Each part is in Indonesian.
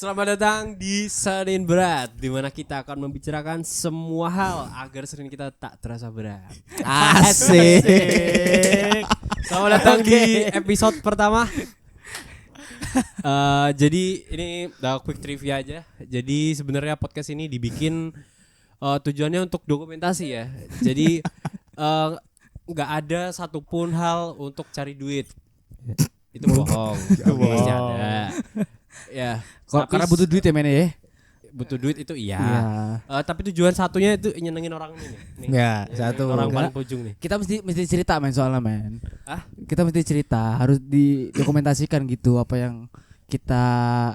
Selamat datang di Senin Berat, di mana kita akan membicarakan semua hal agar Senin kita tak terasa berat. Asik. Selamat datang di episode pertama. Jadi ini udah quick trivia aja. Jadi sebenarnya podcast ini dibikin tujuannya untuk dokumentasi ya. Jadi nggak ada satupun hal untuk cari duit. Itu bohong. Pasti ada. Ya, Karena butuh duit ya men ya. Butuh duit itu iya. Tapi tujuan satunya itu nyenengin orang ini nih. Ya, satu. Orang paling ujung nih. Kita mesti cerita men soalnya men. Ah? Kita mesti cerita, harus didokumentasikan gitu apa yang kita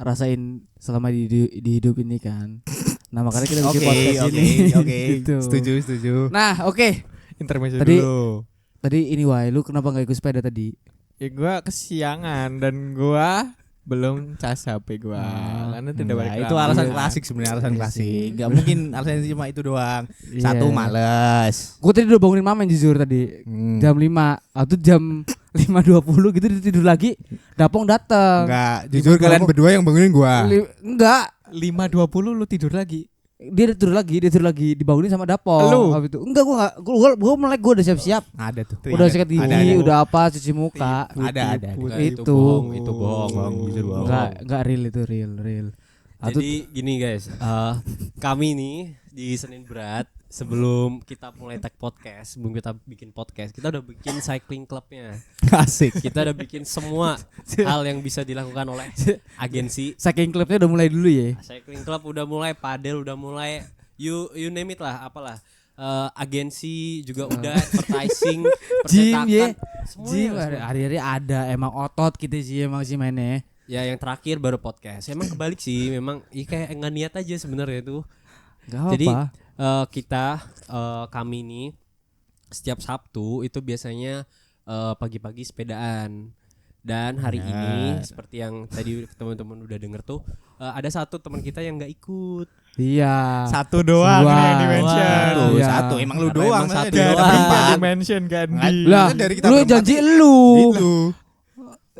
rasain selama di hidup ini kan. Nah, makanya kita bikin podcast ini. Oke. Gitu. Setuju. Nah, oke. Intermezzo Tadi- dulu. Tadi ini Wai, lu kenapa enggak ikut sepeda tadi? Ya gua kesiangan dan gua belum cas HP gua. Karena tidak balik. Itu alasan lagi. klasik sebenarnya, alasan Iya klasik. sih. Gak mungkin alasan cuma itu doang. Iya. Satu males. Gue tadi udah bangunin Mamen jujur tadi. Jam 5 atau jam 5.20 gitu dia tidur lagi. Dapong datang. Enggak, jujur kalian berdua yang bangunin gua. Enggak. 5.20 lu tidur lagi. Dia tidur lagi dibangunin sama Dapong. Lu? Habis itu enggak gua melek, gua udah siap-siap. Ada tuh. Udah sikat gigi, Ada. udah apa, cuci muka. Ada. Enggak, Itu. itu bohong. Jujur bohong. Enggak real itu real. Atau Jadi gini guys, kami nih di Senin Berat sebelum kita mulai tag podcast, sebelum kita bikin podcast, kita udah bikin cycling clubnya. Asik. Kita udah bikin semua hal yang bisa dilakukan oleh agensi. saking klubnya udah mulai dulu ya. Cycling club udah mulai, padel udah mulai, you name it lah, apalah. Agensi juga udah, advertising, Gym percetakan, ya. semuanya Gym lah, hari-hari ada emang otot gitu sih emang sih mainnya. ya yang terakhir baru podcast. Emang kebalik sih, memang kayak nggak niat aja sebenarnya itu. Enggak Jadi apa. kami nih setiap Sabtu itu biasanya pagi-pagi sepedaan. Dan hari ini seperti yang tadi teman-teman udah denger tuh ada satu teman kita yang nggak ikut. Iya. Satu doang Dua. yang di-mention. Tuh, Iya. satu. Emang lu Karena doang. emang satu Ada doang. berempat. di-mention kan di. Lah, Dari kita lu berempat janji sih. lu. Gitu.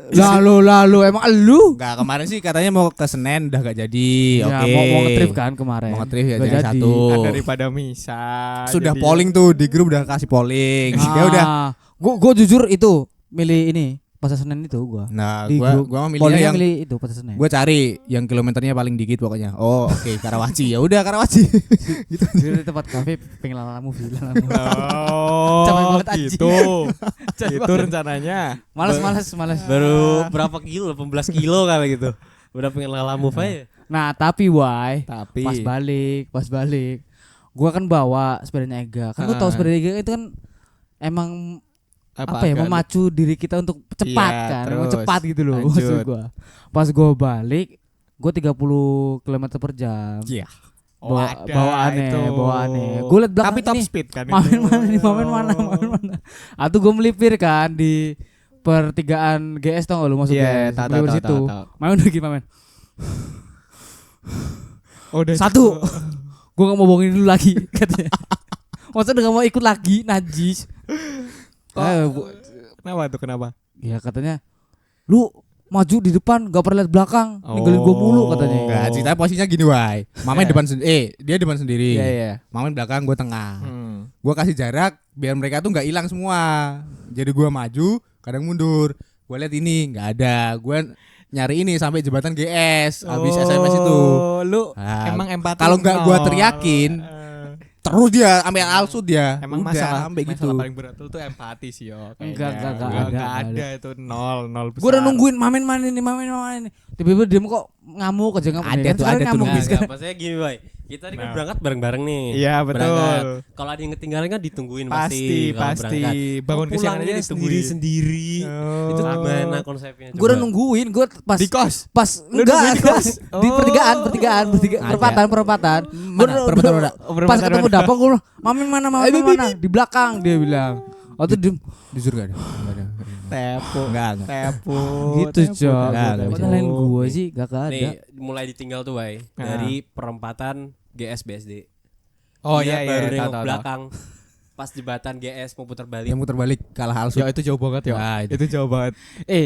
Lalu emang lu? Enggak, kemarin sih katanya mau ke Senen udah gak jadi. Ya, Oke. mau nge-trip kan kemarin. Mau nge-trip ya, Nggak jadi satu. Kan daripada misa. Sudah jadi- polling tuh di grup, udah kasih polling. Ya udah. Gua jujur itu milih ini Pasar Senen itu gua. Nah, Di gua grup. gua milih Pollingnya yang milih itu Pasar Senen. gue cari yang kilometernya paling dikit pokoknya. Oh, oke, Karawaci. Ya udah Karawaci. Gitu. Di tempat kafe pengen lala movie. Oh, Capek banget, anjing. gitu. Capek Itu banget. rencananya. Malas. Baru berapa kilo? 18 kilo kali gitu. Udah pengen lala move aja. Nah, tapi Wai, Tapi pas balik. Gua kan bawa sepedanya Ega. Kan lu tahu sepeda Ega itu kan emang apa ya, agak- memacu diri kita untuk cepat Iya, kan. Emang terus cepat gitu loh lanjut. maksud gua. Pas gua balik, gua 30 km per jam. Iya. Oh, ada bawaannya. itu. Gue liat belakang Tapi top ini. speed kan Mamen itu. mana. Atau gue melipir kan di pertigaan GS tau gak lu masuk Iya, GS. tahu, Melipir tahu, situ. tahu. Mamen udah gini Mamen. Oh, udah Satu. Gue gak mau bohongin dulu lagi katanya. Maksudnya udah gak mau ikut lagi, najis. Kenapa tuh, kenapa? Ya katanya, lu maju di depan gak pernah lihat belakang, ninggalin gue mulu katanya. Enggak, ceritanya posisinya gini, Wai. Mamen depan dia depan sendiri. Iya. Mamen belakang, gue tengah. Hmm. Gue kasih jarak biar mereka tuh nggak hilang semua. Jadi gue maju, kadang mundur. Gue lihat ini nggak ada. Gue nyari ini sampai jembatan GS. Habis SMS itu. Lu Nah, emang empati. kalau nggak gua nol. teriakin, Eh, terus dia sampai alsut dia. Emang Udah, masalah sampai gitu. paling berat lu tuh empati sih yo. Enggak Enggak ada. ada itu nol Gue udah nungguin Mamen mana ini. Tiba-tiba dia kok ngamuk aja ngamuk. Ada Kan tuh, sekarang ada tuh ngamuk nungguin. nih sekarang. Maksudnya gini, Boy. Kita ini kan Nah. berangkat bareng-bareng nih. Iya, betul. Berangkat. Kalau ada yang ketinggalan kan ditungguin pasti. kalau Pasti. berangkat. Bangun Kok kesiangan pulangnya aja ditungguin. sendiri. Oh. Itu gimana konsepnya? Gue udah nungguin, gue pas Di kos. pas Lu enggak nungguin di kos? di pertigaan Ada. perempatan. Mana? Perempatan mana? Pas ketemu Dapong gue bilang, Mamen mana? Di belakang dia bilang. Waktu diem Jujur gak ada? Nggak ada. Tepu. Enggak. Tepu. gitu Cok. Enggak Mana bisa. lain gue sih gak ada. Nih, mulai ditinggal tuh, Boy. Nah. Dari perempatan GS BSD. Oh Dia iya baru iya, nengok tahu. belakang. Pas jembatan GS mau putar balik. Yang muter balik kalah Alsut. Ya itu jauh banget ya. Nah, itu jauh banget.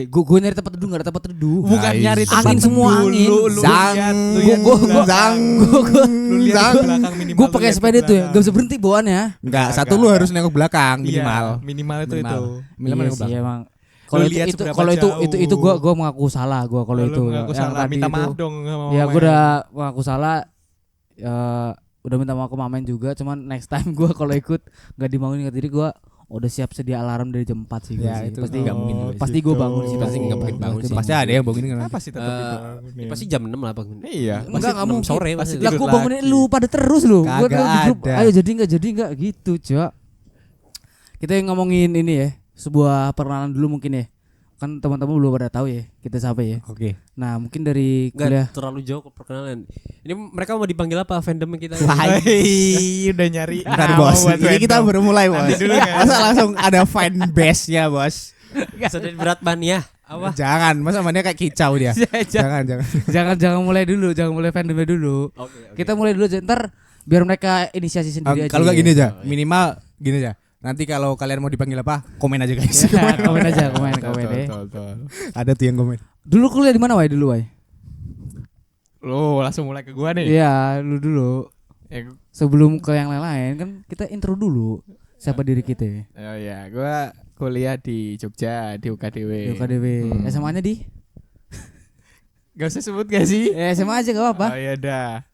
Gue nyari tempat teduh, enggak ada tempat teduh. Bukan Guys. nyari tempat Angin semua teduh, angin. lu Zang. lihat, lu Gua- lihat gua- ke belakang. Zang. Lu lihat Zang. ke belakang minimal. Gue lu pakai lihat ke sepeda itu ya, belakang. gak bisa berhenti bawaannya. Enggak, satu Enggak. lu harus nengok belakang minimal. Iya, minimal itu Minimal. itu. Minimal Iya nengok sih belakang. emang. Kalau lihat itu seberapa kalau jauh. itu gue mengaku salah gue kalau Lu itu. mengaku Yang salah, tadi minta itu. maaf dong sama Ya Mamen. gue udah mengaku salah. Udah minta maaf ke Mamen juga, cuman next time gue kalau ikut nggak dibangunin, jadi gue udah siap sedia alarm dari jam 4 sih gue Ya, sih. itu Pasti nggak mungkin juga pasti gue bangun sih, Pasti nggak mungkin bangun sih. Pasti ada yang bangunin kan. Apa sih tetap Eh, dibangunin? Pasti jam 6 lah bangun. Iya. Enggak, enggak mungkin. sore pasti. Lah tidur gue bangunin lagi. lu pada terus lu. Gua Kagak di grup, ada. ayo jadi enggak gitu, Cok. Kita yang ngomongin ini ya, sebuah perkenalan dulu mungkin ya. Kan teman-teman belum pada tahu ya kita siapa ya. Oke. Nah, mungkin dari kuliah. Enggak terlalu jauh ke perkenalan. Ini mereka mau dipanggil apa fandom kita? Hei, udah nyari. Bentar nama bos, buat ini kita random. baru mulai bos. Nanti dulu ya. Masa langsung ada fan base-nya bos. Sedih berat mania. Apa? Jangan, masa mannya kayak kicau dia. Jangan. jangan mulai dulu, jangan mulai fandomnya dulu. Oke. Kita mulai dulu aja, ntar biar mereka inisiasi sendiri aja. Kalau nggak ya. gini aja, minimal gini aja. Nanti kalau kalian mau dipanggil apa, komen aja guys. Ya, komen aja, komen Betul, deh. betul. Ada tuh yang komen. Dulu kuliah di mana, Wai? Dulu, Wai? Lu langsung mulai ke gua nih. Iya, lu dulu. Ya, Sebelum ke yang lain-lain kan kita intro dulu siapa diri kita. oh ya, gua kuliah di Jogja di UKDW. Di UKDW. SMA-nya di? Gak usah sebut gak sih? SMA aja gak apa-apa. Oh iya dah.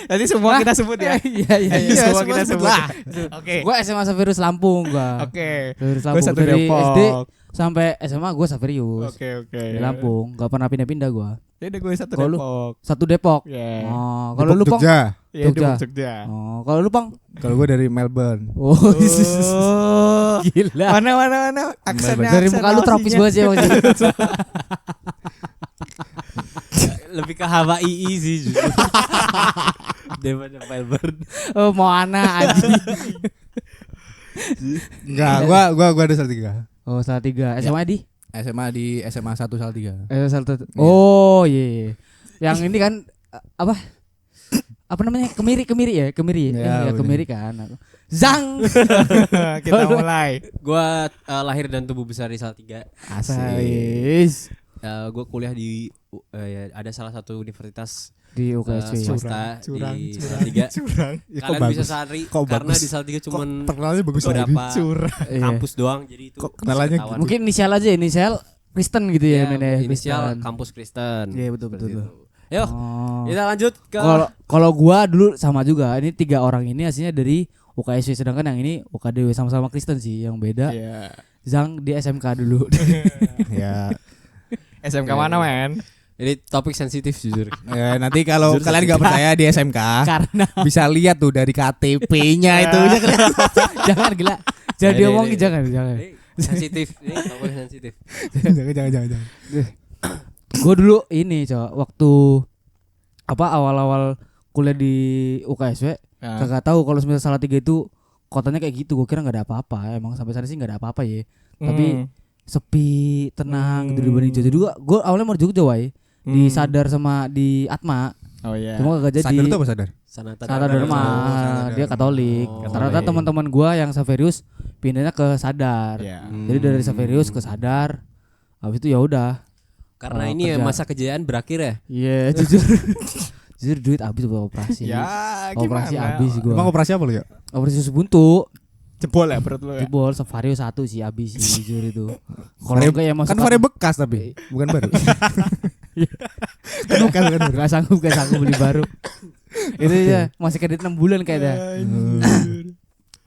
nanti semua kita sebut ya. Iya iya. Nanti iya. semua kita sebut. lah. Oke. Gua SMA Saverus Lampung gua. Oke. Saverus Gua Lampung satu dari Depok. SD sampai SMA gua Saverus. Oke. Di Lampung, gak pernah pindah-pindah gua. Jadi gue satu Kalau lu? Depok. Satu Depok. Ya. Oh, kalau lu Pong? Jogja. Iya, Jogja. Depok Jogja. Oh, kalau lu Pong? Kalau gue dari Melbourne. Oh, Oh. gila. Mana aksennya. Dari muka lu tropis banget sih Bang. Lebih ke Hawaii sih jujur. Daripada Melbourne. Oh, mana anjing. Enggak, gua ada Salatiga. Oh, salah 3. SMA di? SMA di SMA 1 Salatiga. Salah 1. Oh, iya. Yang ini kan apa? Apa namanya? Kemiri ya? Kemiri. Ya, Ya, bener. Kemiri kan. Zang. Kita mulai. Gua lahir dan tumbuh besar di Salatiga. Asais. Gue kuliah di ada salah satu universitas Di UKSW. swasta Curang. di Salatiga. Curang. Ya, Kalian bisa sari Kok karena bagus? di Salatiga cuman Perkenalannya bagus beberapa Curang. Iya. kampus doang, jadi itu Kok kenalannya ketahuan. Mungkin inisial aja, inisial Kristen gitu ya, Ya, mainnya, inisial Kristen. kampus Kristen. Iya, betul, Seperti betul, itu. Yuk, Oh. kita lanjut ke Kalau gua dulu sama juga. Ini 3 orang ini aslinya dari UKSW, sedangkan yang ini UKDW, sama-sama Kristen sih. Yang beda Iya. Zang di SMK dulu. Ya. SMK mana, men? ini topik sensitif jujur. Nanti kalau Jujur kalian nggak percaya di SMK, Karena bisa lihat tuh dari KTP-nya itu. Ya, jangan gila. Jangan Ini, diomongin, ini. jangan. Ini sensitif, ini topik sensitif. jangan. Gue dulu ini waktu apa awal-awal kuliah di UKSW kagak tahu kalau semester salah 3 itu kotanya kayak gitu. Gue kira nggak ada apa-apa. Emang sampai sana sih nggak ada apa-apa ya. Tapi sepi, tenang gitu dibanding Jogja. Juga gue awalnya mau di Jogja, Wai. Di Sadar sama di Atma. Oh iya. Cuma kagak jadi. Sadar itu apa sadar? Sanata Sadar Dharma, Sadar. dia Katolik. Oh, Rata-rata iya. teman-teman gue yang Saverius pindahnya ke Sadar. Iya. Jadi dari Saverius ke Sadar. Habis itu ya udah. Karena Oh, ini ya kerja. masa kejayaan berakhir ya. Iya, jujur. Jujur duit habis buat operasi. Ya, Operasi gimana? habis gua. Emang operasi apa lu ya? Operasi usus buntu. Jebol ya perut lu ya. Jebol Vario 1 sih habis sih jujur itu. Kalau enggak ya masuk Kan varia bekas tapi bukan baru. Kan bekas kan baru. Gak sanggup beli baru. Itu ya masih kredit 6 bulan kayaknya.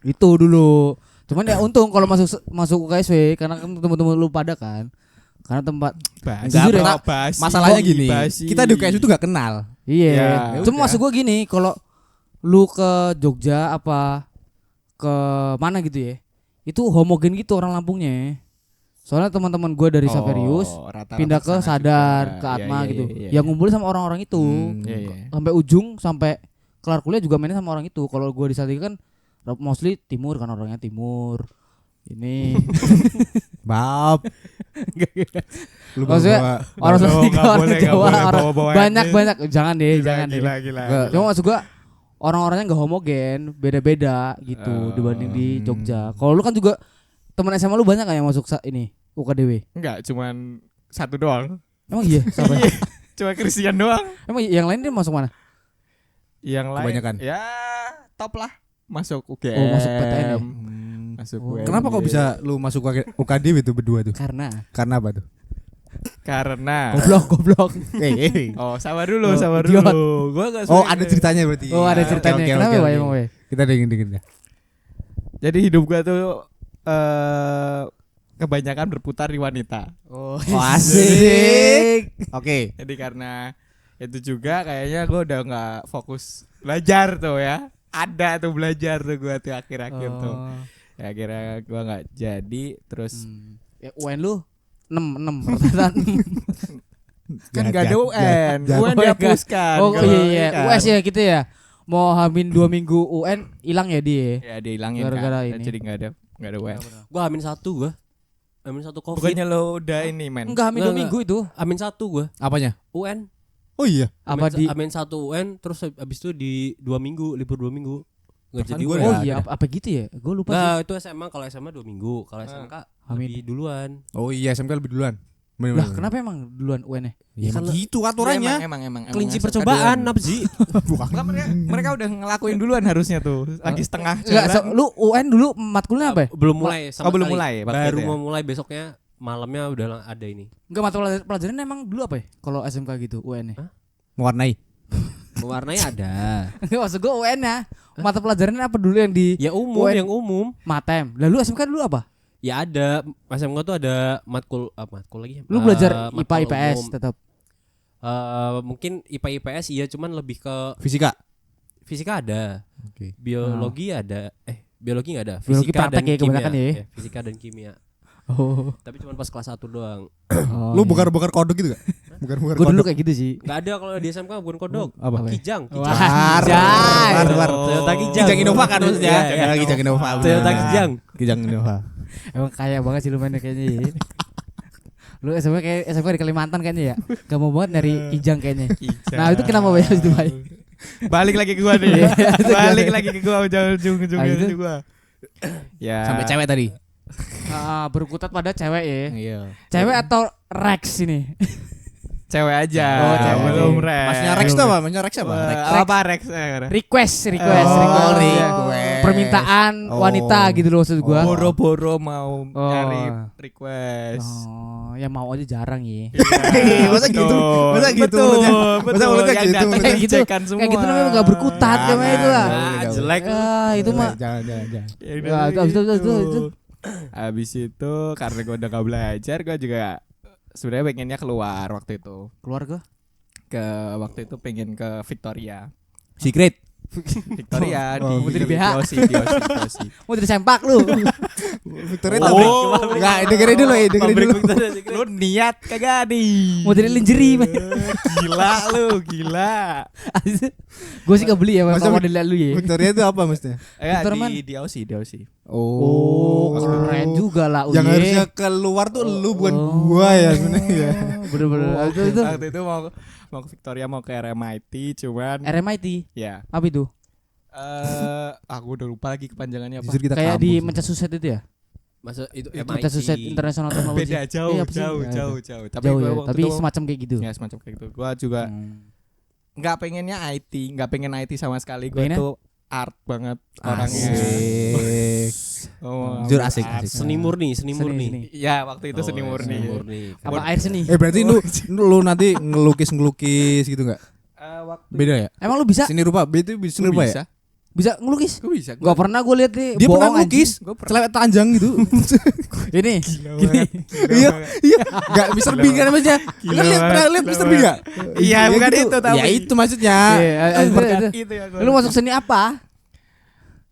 Itu dulu. Cuman ya untung kalau masuk UKSW karena kan teman-teman lu pada kan. Karena tempat Basi. Jujur ya, Bro, basi. Masalahnya Kok gini, basi? kita di UKS itu gak kenal. iya. Ya, Cuma udah. maksud gua gini, kalau lu ke Jogja apa ke mana gitu ya. Itu homogen gitu orang Lampungnya. Soalnya teman-teman gua dari Saverius rata-rata pindah ke sana Sadar, juga. ke Iya, Atma iya, gitu. iya, iya. Yang ngumpul sama orang-orang itu. Iya, iya. Sampai ujung, sampai kelar kuliah juga mainnya sama orang itu. Kalau gua di Salatiga kan mostly timur kan, orangnya timur. Ini Bab. Lu maksudnya bawa- orang Nggak Salatiga, boleh, orang nggak Jawa, boleh orang bawa-bawa banyak aja. banyak. Jangan deh, jangan deh. Gila. Cuma maksud gua orang-orangnya nggak homogen, beda-beda gitu dibanding di Jogja. Kalau lu kan juga teman SMA lu banyak kan yang masuk ini UKDW? Enggak, cuman satu doang. Emang iya, siapa? Cuma Christian doang. Emang yang lain dia masuk mana? Yang lain Kebanyakan. ya top lah. Masuk UGM. Oh, masuk PTN ya? Masuk Oh. UGM. Kenapa kok bisa lu masuk UKDW itu berdua tuh? Karena Karena apa tuh? Karena goblok. Oh, sabar dulu, Oh, sabar idiot. dulu. Gua enggak Oh, ada ceritanya berarti. Oh, ada ceritanya. Oke, oke, Kenapa oke, Pak oke. emang, Pak? Kita dingin ya. Jadi hidup gua tuh kebanyakan berputar di wanita. Oh, asik. Oke. Jadi karena itu juga kayaknya gua udah nggak fokus belajar tuh ya. Ada tuh belajar tuh gua tuh akhir-akhir tuh. Ya akhirnya gua nggak jadi terus Ya, UN lu 6 rata-rata 6. kan nggak ada UN. Jangan. UN dihapuskan. Oh Kalau iya, kan. US ya gitu ya. Mau hamin 2 minggu UN hilang ya dia. Ya dihilangin Gara-gara kan. ini. Jadi nggak ada UN. Gua amin 1 gua. Amin 1 Covid. Bukannya lo udah ini men? Enggak hamin 2 Enggak, minggu itu. Amin 1 gua. Apanya? UN. Oh iya. Apa di Amin 1 UN terus habis itu di 2 minggu, libur 2 minggu. Enggak Perasaan jadi gua UN. Oh ada. iya, apa gitu ya? Gue lupa sih. Nah, itu SMA, kalau SMA 2 minggu, kalau SMK Amin. lebih duluan. Oh iya, SMK lebih duluan. Bener, Lah, bener, kenapa emang duluan UN-nya? bener. Ya, Kan gitu aturannya. Emang Kelinci SMK percobaan duluan. apa sih? Bukan. Bukan, mereka udah ngelakuin duluan harusnya tuh. Lagi setengah Enggak, jalan. lu UN dulu matkulnya apa ya? Belum mulai sama belum sekali. mulai waktu Baru itu ya? mau mulai besoknya malamnya udah ada ini. Enggak, mata pelajaran emang dulu apa ya? Kalau SMK gitu UN-nya. Mewarnai. Mewarnai ada. Enggak, maksud gue UN-nya. Mata pelajaran apa dulu yang di Ya umum, UN. yang umum. Matem. Lalu SMK dulu apa? Ya ada, SMK tuh ada matkul lagi. Lu belajar IPA matkul IPS umum. tetap. Mungkin IPA IPS iya, cuman lebih ke Fisika. fisika ada. Oke. Biologi ada. Biologi enggak ada. Biologi Fisika praktek dan ya kebanyakan kimia. ya. Fisika dan kimia. Oh. Tapi cuma pas kelas 1 doang. Lu bongkar-bongkar kodok gitu gak? Bongkar-bongkar Gue dulu kodok. kayak gitu sih. Enggak ada kalau di SMK bukan kodok. Apa? Kijang, Wah, kijang. Kijang. War. Toyota Kijang. Kijang Innova kan maksudnya. Iya, iya. Kijang Innova. Toyota bener. Kijang. Kijang Innova. Emang kaya banget sih lu mainnya kayaknya ya. Lu SMK kayak SMK di Kalimantan kayaknya ya. Gak mau banget nyari Kijang kayaknya. Nah, itu kenapa banyak itu baik? Balik lagi ke gua nih. Balik lagi ke gua ujung-ujungnya Ah, itu? itu gua. Ya. Sampai cewek tadi. Berkutat pada cewek ya. Iya. Cewek atau Rex ini? Cewek aja. Oh, cewek. Belum Rex. Masnya Rex tuh apa? Masnya Rex apa? Rex. Apa Rex? Request. Oh, Request. request. Permintaan Oh. wanita gitu loh maksud gua. Boro-boro mau Oh. nyari request. Oh, ya mau aja jarang ya. Masa gitu? Masa gitu mulutnya? Masa mulutnya Yang gitu datang mulutnya? gitu. dicekan semua. Kayak gitu namanya gak berkutat namanya itu lah. Jelek. Itu mah. Jangan. Ya, itu. Habis itu karena gue udah gak belajar, gue juga sebenarnya pengennya keluar waktu itu. Keluarga. Waktu itu pengen ke Victoria. Secret. Victoria Oh, di di BH. di Osi. Mau jadi sempak lu. Victoria tapi enggak dengerin dulu ya, dengerin dulu. Lu niat kagak nih? Mau jadi lingerie. Gila lu, gila. Gue sih gak beli ya Masa kalau dilihat lu ya. Victoria itu apa maksudnya? Victoria mana? Di Osi. Oh, keren juga lah Yang Uye. harusnya keluar tuh lu bukan Oh. gua ya sebenarnya. Bener-bener. Itu. Waktu itu mau ke Victoria, mau ke RMIT, cuman RMIT. ya. Apa itu? Aku udah lupa lagi kepanjangannya apa. Jujur kita Kayak di kampus. Massachusetts itu ya? Masa itu Massachusetts International Technology. Beda jauh. Apa sih? Jauh. Jauh Gua ya, waktu tapi itu- semacam kayak gitu. ya semacam kayak gitu. Gua juga Hmm. nggak pengennya IT, nggak pengen IT sama sekali. Gua Pengennya? tuh art banget orangnya. Asik. Oh, Jujur asik, art. asik. seni murni, seni murni. Seni. Ya waktu itu Oh, seni murni. Apa air seni? Berarti lu nanti ngelukis gitu enggak? Waktu Beda ya? Emang lu bisa? Seni rupa, itu seni rupa ya? Bisa ngelukis? Gue bisa. Gak pernah gue lihat nih. Dia pernah bohong, ngelukis, celewek telanjang gitu. anjing. Ini. Iya, enggak Mr. Bean kan maksudnya. Gila Lu pernah banget, lihat gila Mr. Bean enggak? Iya, bukan gitu. itu, tapi- Ya itu maksudnya. Iya, itu. Itu ya Lu masuk seni apa?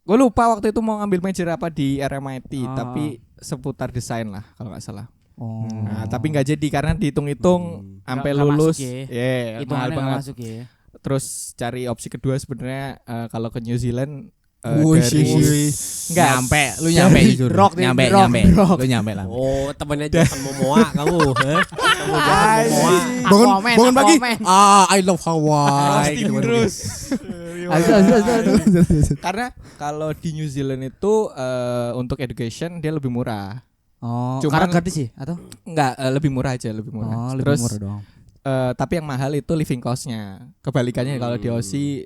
Gue lupa waktu itu mau ngambil major apa di RMIT, Ah. tapi seputar desain lah kalau nggak salah. Oh. Nah, tapi nggak jadi karena dihitung-hitung sampai Nggak lulus. masuk ya. Iya, Itu mahal aneh banget. masuk ya. Terus cari opsi kedua sebenarnya kalau ke New Zealand Wih, Nggak. nyampe, lu nyampe Dari jujur. rock nih, Nyampe, rock, nyampe. rock. Lu nyampe lah. Oh, temennya Jason Momoa kamu, hah? Kamu Jason Momoa. Bangun Aquaman, bangun pagi. Aquaman. I love Hawaii. Roasting Gitu, terus. Karena kalau di New Zealand itu untuk education dia lebih murah. Oh, Cuman- karena gratis sih atau? Enggak, lebih murah aja, lebih murah. Oh, lebih Terus murah dong. tapi yang mahal itu living cost-nya. Kebalikannya kalau di Aussie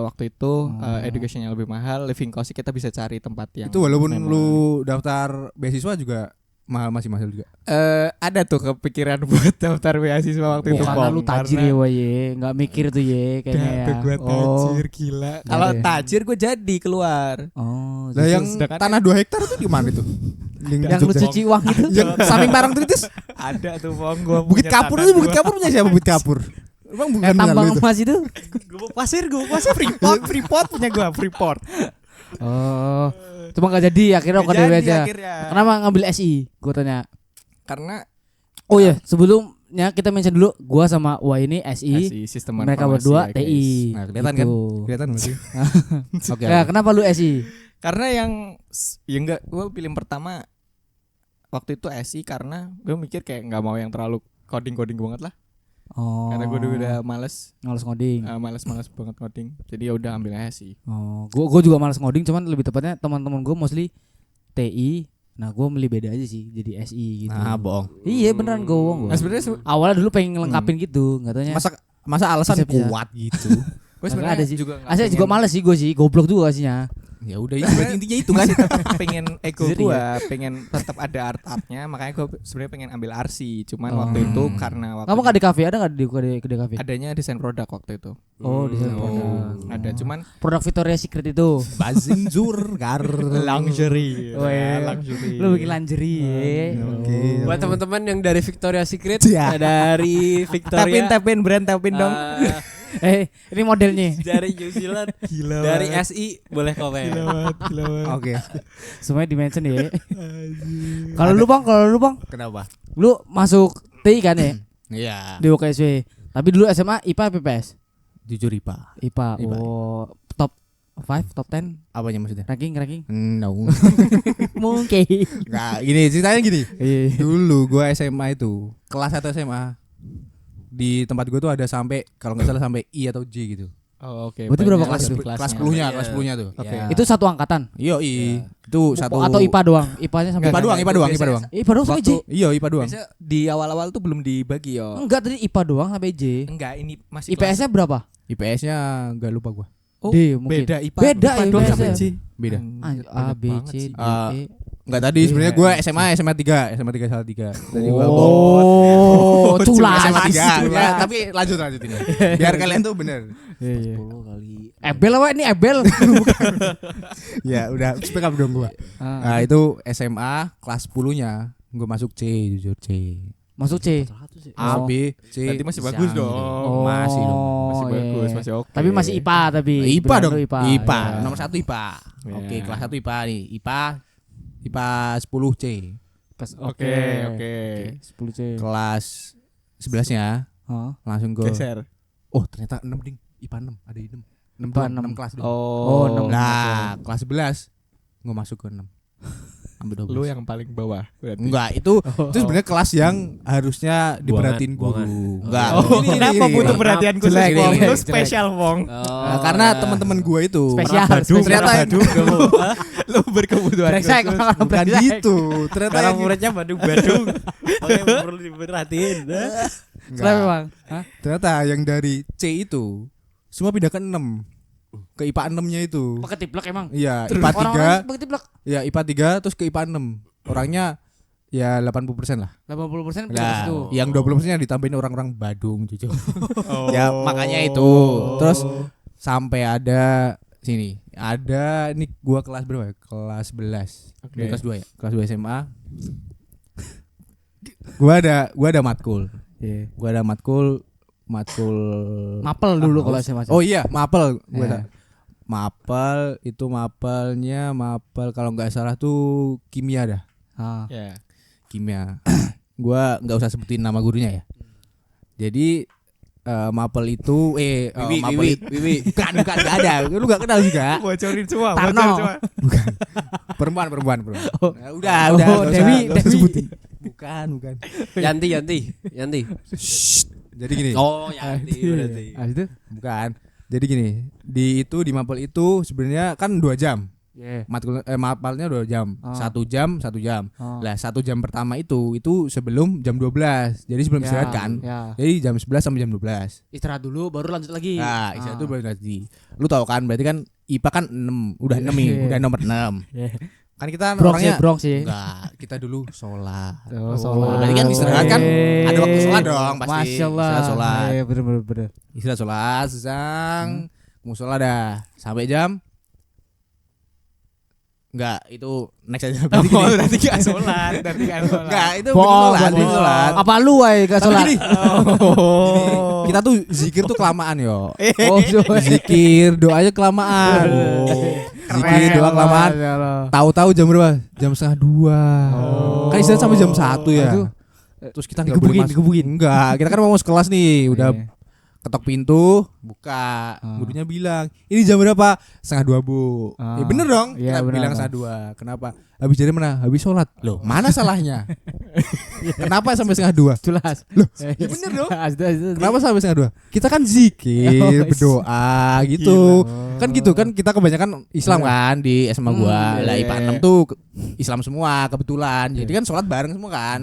waktu itu education-nya lebih mahal, living cost kita bisa cari tempat yang Itu walaupun memang- lu daftar beasiswa juga masih mahal juga. ada tuh kepikiran buat daftar beasiswa waktu itu. Karena Pong. lu tajir ya, Wah, ye, nggak mikir tuh ye kayaknya ya. Gue tajir gila. Kalau Iya. tajir gue jadi keluar. Oh, Lah yang sedangkan- tanah 2 hektar itu di mana itu? yang lu cuci uang itu. Yang samping Parangtritis. Ada tuh Pong gua. Bukit Kapur itu Bukit Kapur punya siapa Bukit Kapur? Emang bukan Tambang itu. emas itu. Gue pasir Freeport punya gue Freeport. Oh. Cuma gak jadi akhirnya Nggak OKDW jadi aja. akhirnya. Kenapa ngambil SI? Gue tanya. Karena Oh iya, sebelumnya kita mention dulu gua sama Wah ini SI. sistem Mereka informasi berdua ya, guys. TI. Nah, kelihatan kan? Gitu. Kelihatan enggak sih? Oke. Ya, kenapa lu SI? Karena yang ya enggak, gue pilih pertama waktu itu SI karena gue mikir kayak nggak mau yang terlalu coding banget lah. Oh. Karena gue udah males ngoding. males banget coding. Jadi ya udah ambil SI. Oh, gua juga malas ngoding, cuman lebih tepatnya teman-teman gua mostly TI. Nah, gua milih beda aja sih, jadi SI gitu. Nah, bohong. Iya beneran gua bohong gua. Nah sebenarnya Awalnya dulu pengen ngelengkapin gitu, enggak taunya. Masa alasan Bisa-bisa. kuat gitu. gue Nggak ada sih. juga nggak Asli juga pengen- males sih gua sih, goblok juga aslinya. Ya udah itu berarti intinya itu kan. pengen ego Jadi gue pengen tetap ada art-artnya, makanya gue sebenarnya pengen ambil RC. Cuman Oh. waktu itu karena waktu Kamu KD Cafe ada enggak di KD Cafe? adanya desain produk waktu itu. Oh, desain produk. Ada cuman Produk Victoria's Secret itu. Buzzing Zur gar. luxury. Oh, iya. luxury. Lu bikin lingerie. Oke. Buat teman-teman yang dari Victoria's Secret, Ya. dari Victoria, tapin brand tapin dong. Ini modelnya. dari New Zealand, Gila dari banget. SI boleh komen. Gila banget. Oke. Semuanya dimention ya. Kalau lu Bang, Kenapa? lu masuk TI kan ya Iya. di UKSW. Tapi dulu SMA IPA PPS. Jujur IPA. IPA. IPA. Oh, top 5, top 10 Apanya maksudnya? ranking. No. Mungkin. Nah, gini ceritanya gini. Iya. Dulu gua SMA itu kelas 1 SMA di tempat gua tuh ada sampai kalau nggak salah sampai I atau J gitu. Oh, oke. Berarti berapa Banyak kelas itu? Kelas kelasnya. 10-nya, Iya. kelas 10-nya tuh. Oke. Ya. Itu satu angkatan. Iya, itu satu Atau IPA doang. IPA-nya sampai IPA doang, IPA doang, IPA doang. IPA doang sampai J. Waktu- Iya, IPA doang. Biasa di awal-awal tuh belum dibagi yo. Enggak, tadi IPA doang sampai J. Enggak, ini masih IPS-nya berapa? IPS-nya enggak lupa gua. Oh, D mungkin. beda IPA. Beda IPA doang IPS-nya. sampai J. Beda. A B C D Ah, E. Enggak tadi sebenarnya gua SMA 3 salah 3. Tadi gua Oh, culas. SMA 3. Culas. Ya, tapi lanjut ini. Biar kalian tuh bener. Iya. 10 kali. Ebel apa ini Ebel? Ya, udah speak up dong gua. Nah, itu SMA kelas 10-nya gua masuk C, jujur C. Masuk C. A Oh. B C. Berarti masih bisa bagus gitu. dong. Masih dong. Masih Oh, bagus, iya. masih oke. Tapi masih IPA tapi. IPA Beneran dong. lu IPA. Iya. Nomor 1 IPA. Iya. Oke, kelas 1 IPA nih. IPA 10 C. Pas Oke, oke. 10 C. Kelas 11-nya Hah? langsung ke Geser. Oh, ternyata 6 ding. IPA 6, ada 6. 6 IPA 6 6. kelas dong. Oh, enam. Nah, kelas 11 gua masuk ke 6. Ambil 12. Lu yang paling bawah berarti. Enggak, itu sebenarnya kelas yang harusnya diperhatiin Buangan. guru. Enggak. Oh, Ini, kenapa ini, butuh ini. perhatian khusus, Jelek, Wong? jelek, Lu jelek. spesial, Wong. Nah, karena teman-teman gua itu Spesial, Badung, ternyata Badung, lu berkebutuhan Brengsek, khusus. orang bukan brengsek. gitu. Ternyata Karena yang muridnya Badung-Badung. Oke, perlu diperhatiin. Kenapa Bang? Hah? ternyata yang dari C itu semua pindah ke 6. Ke IPA 6-nya itu. Pakai tiplek emang. Iya, IPA 3. Orang-orang pakai tiplek. Ya, IPA 3 terus ke IPA 6. Orangnya ya 80% lah. 80% pindah ke Nah, situ. yang 20% ditambahin orang-orang Badung jujur. Oh. Ya makanya itu. Terus sampai ada sini. Ada ini gua kelas berapa ya? Kelas 11. Oke. Ini kelas 2 ya? Kelas 2 SMA. Gua ada matkul. Iya. Gua ada matkul Mapel dulu kalau saya masih. Oh iya, mapel. Gua Iya. ada. Mapel itu mapel kalau nggak salah tuh kimia dah. Ah. Ya. Kimia. Gua nggak usah sebutin nama gurunya ya. Jadi mapel itu mapel itu bukan nggak ada. Lu nggak kenal juga. Bocorin semua, Tarno. bocorin semua. Perempuan. Oh. Nah, udah, Oh, nggak usah- Dewi, nggak usah Dewi. sebutin. Bukan. Yanti. Jadi gini. Oh, Yanti berarti. Habis itu Bukan. Jadi gini, di mapel itu sebenarnya kan 2 jam. Yeah. Mapelnya 2 jam. Oh. 1 jam, 1 jam. Oh. Lah 1 jam pertama itu sebelum jam 12. Jadi sebelum Ya, istirahat kan. ya. Jadi jam 11 sampai jam 12. Istirahat dulu baru lanjut lagi. Nah, istirahat itu baru nanti. Lu tahu kan berarti kan IPA kan 6, udah 6 nih, udah nomor 6. Kan kita Bronx orangnya ya, Bronx ya. enggak, kita dulu sholat. Oh, sholat. Berarti kan istirahat kan ada waktu sholat dong pasti. Masya Allah. Istirahat sholat. Iya bener. Istirahat sholat, musola dah sampai jam. Enggak, itu next aja. Berarti gini. Berarti gak sholat. Berarti gak sholat. Enggak, itu Bohong, sholat, bohong. sholat. Apa lu gak sholat? Gini, kita tuh zikir tuh kelamaan yo. Oh, Zikir, doanya kelamaan. Zikir, doa kelamaan. Tahu-tahu jam berapa? Jam 1:30. Kan istirahat sampai jam 1 ya. Itu Terus kita enggak boleh digebukin. Enggak, kita kan mau masuk kelas nih, udah Iya. ketok pintu, buka. Gurunya bilang, "Ini jam berapa?" 1:30, Bu. Ah. Ya bener dong. Iya, Kita benar. bilang 1:30. Kenapa? Habis dari mana? Habis sholat. Loh, mana salahnya? Kenapa sampai 1:30? Jelas. Loh, ya bener dong. Kenapa? Kenapa sampai 1:30? Kita kan zikir, berdoa gitu. Kan gitu kan kita kebanyakan Islam kan di SMA gua. Lah IPA 6 tuh Islam semua kebetulan. Jadi kan sholat bareng semua kan.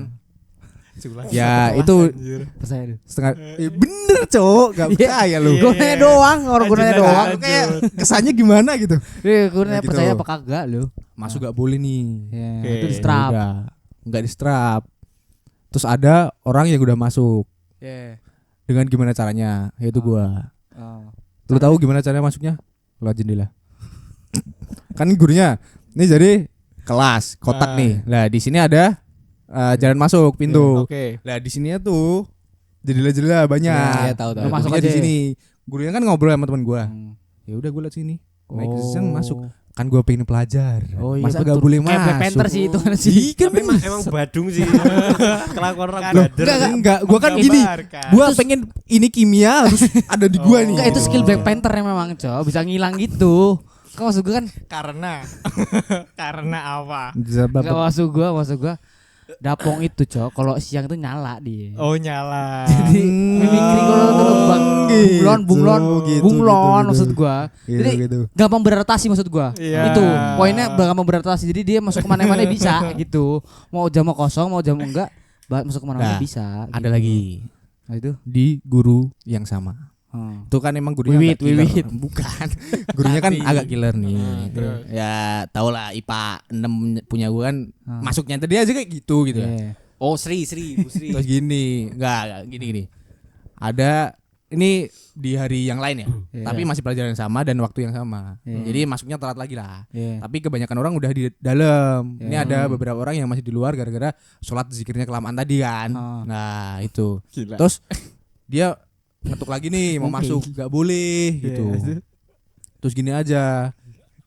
Ya itu Percaya. setengah bener cowok gak percaya lu. Gue nanya doang, orang gue nanya doang. Lu kayak kesannya gimana gitu. Gue nanya Gitu. percaya apa kagak lu? Masuk gak boleh nih. Ya, Oke. itu di strap. Udah, nggak di strap. Terus ada orang yang udah masuk. Ya. Dengan gimana caranya? Yaitu gua. Oh. Lu tahu gimana caranya masuknya? Lewat jendela. Kan gurunya ini jadi kelas kotak nih. Lah di sini ada jalan masuk pintu. Oke. Lah di sininya tuh jendela-jendela banyak. Iya, tahu. Nah, Lu masuk gurunya aja. di sini. Gurunya kan ngobrol sama teman gua. Hmm. Ya udah gua liat sini. Naik Oh. kesenang masuk. Kan gua pengen pelajar. Oh, iya, Masa betul. gak boleh Kayak Black masuk? Panther sih itu kan sih. Kan Tapi emang badung sih. Kelakuan orang Kan- bader. enggak, gua kan gini. Menggambarkan. Gua pengen ini kimia harus ada di gua nih. Enggak, itu skill Black Panther memang, Cok. Bisa ngilang gitu. Kau maksud gue kan karena apa? enggak maksud gua Dapong itu, Cok. Kalau siang itu nyala dia. Oh nyala. Jadi mimikri kalau tuh bunglon maksud gua. Jadi gitu. gampang beradaptasi maksud gua. Iya. Itu poinnya gampang beradaptasi. Jadi dia masuk kemana-mana bisa gitu. Mau jam kosong, mau jam enggak, masuk kemana-mana Nah, bisa. Ada gitu. lagi Nah, itu. di guru yang sama. Itu kan emang gurunya Wiwit, agak killer. Wiwit. Bukan. Gurunya kan agak killer nih. terus? Ya tau lah IPA 6 punya gua kan masuknya tadi aja kayak gitu gitu. Iya. Oh Sri, Bu Sri. Terus gini, enggak gini. Ada ini di hari yang lain ya, Iya. tapi masih pelajaran yang sama dan waktu yang sama. Iya. Jadi masuknya telat lagi lah. Iya. Tapi kebanyakan orang udah di dalam. Ini Iya. ada beberapa orang yang masih di luar gara-gara sholat zikirnya kelamaan tadi kan. Oh. Nah itu. Gila. Terus dia ngetuk lagi nih mau masuk, nggak boleh gitu. Terus gini aja.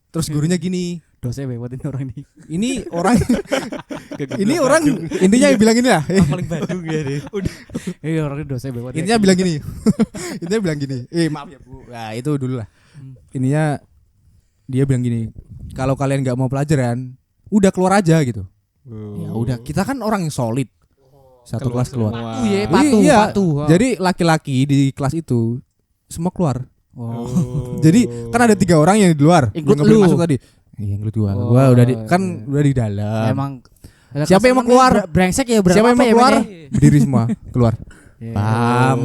Terus gurunya gini. Dosa buat ini orang ini. Ini orang ini orang intinya bilang gini lah. Paling badung ya deh. Iya, orang ini dosa buat. Intinya bilang gini. Intinya bilang gini. Maaf ya Bu. Nah itu dulu lah. Ininya dia bilang gini. Kalau kalian nggak mau pelajaran, udah keluar aja gitu. Ya udah. Kita kan orang yang solid. Satu kelas keluar. Patuh ya, Jadi, iya, patuh. Jadi laki-laki di kelas itu semua keluar. Oh. Jadi kan ada 3 orang yang di luar. Include Yang nggak boleh lu. masuk tadi. Iya, include gua. Oh, Gua udah iya. udah di dalam. Emang Siapa yang mau keluar? Brengsek ya, Siapa yang mau keluar? Berdiri semua, keluar. Iya. Paham.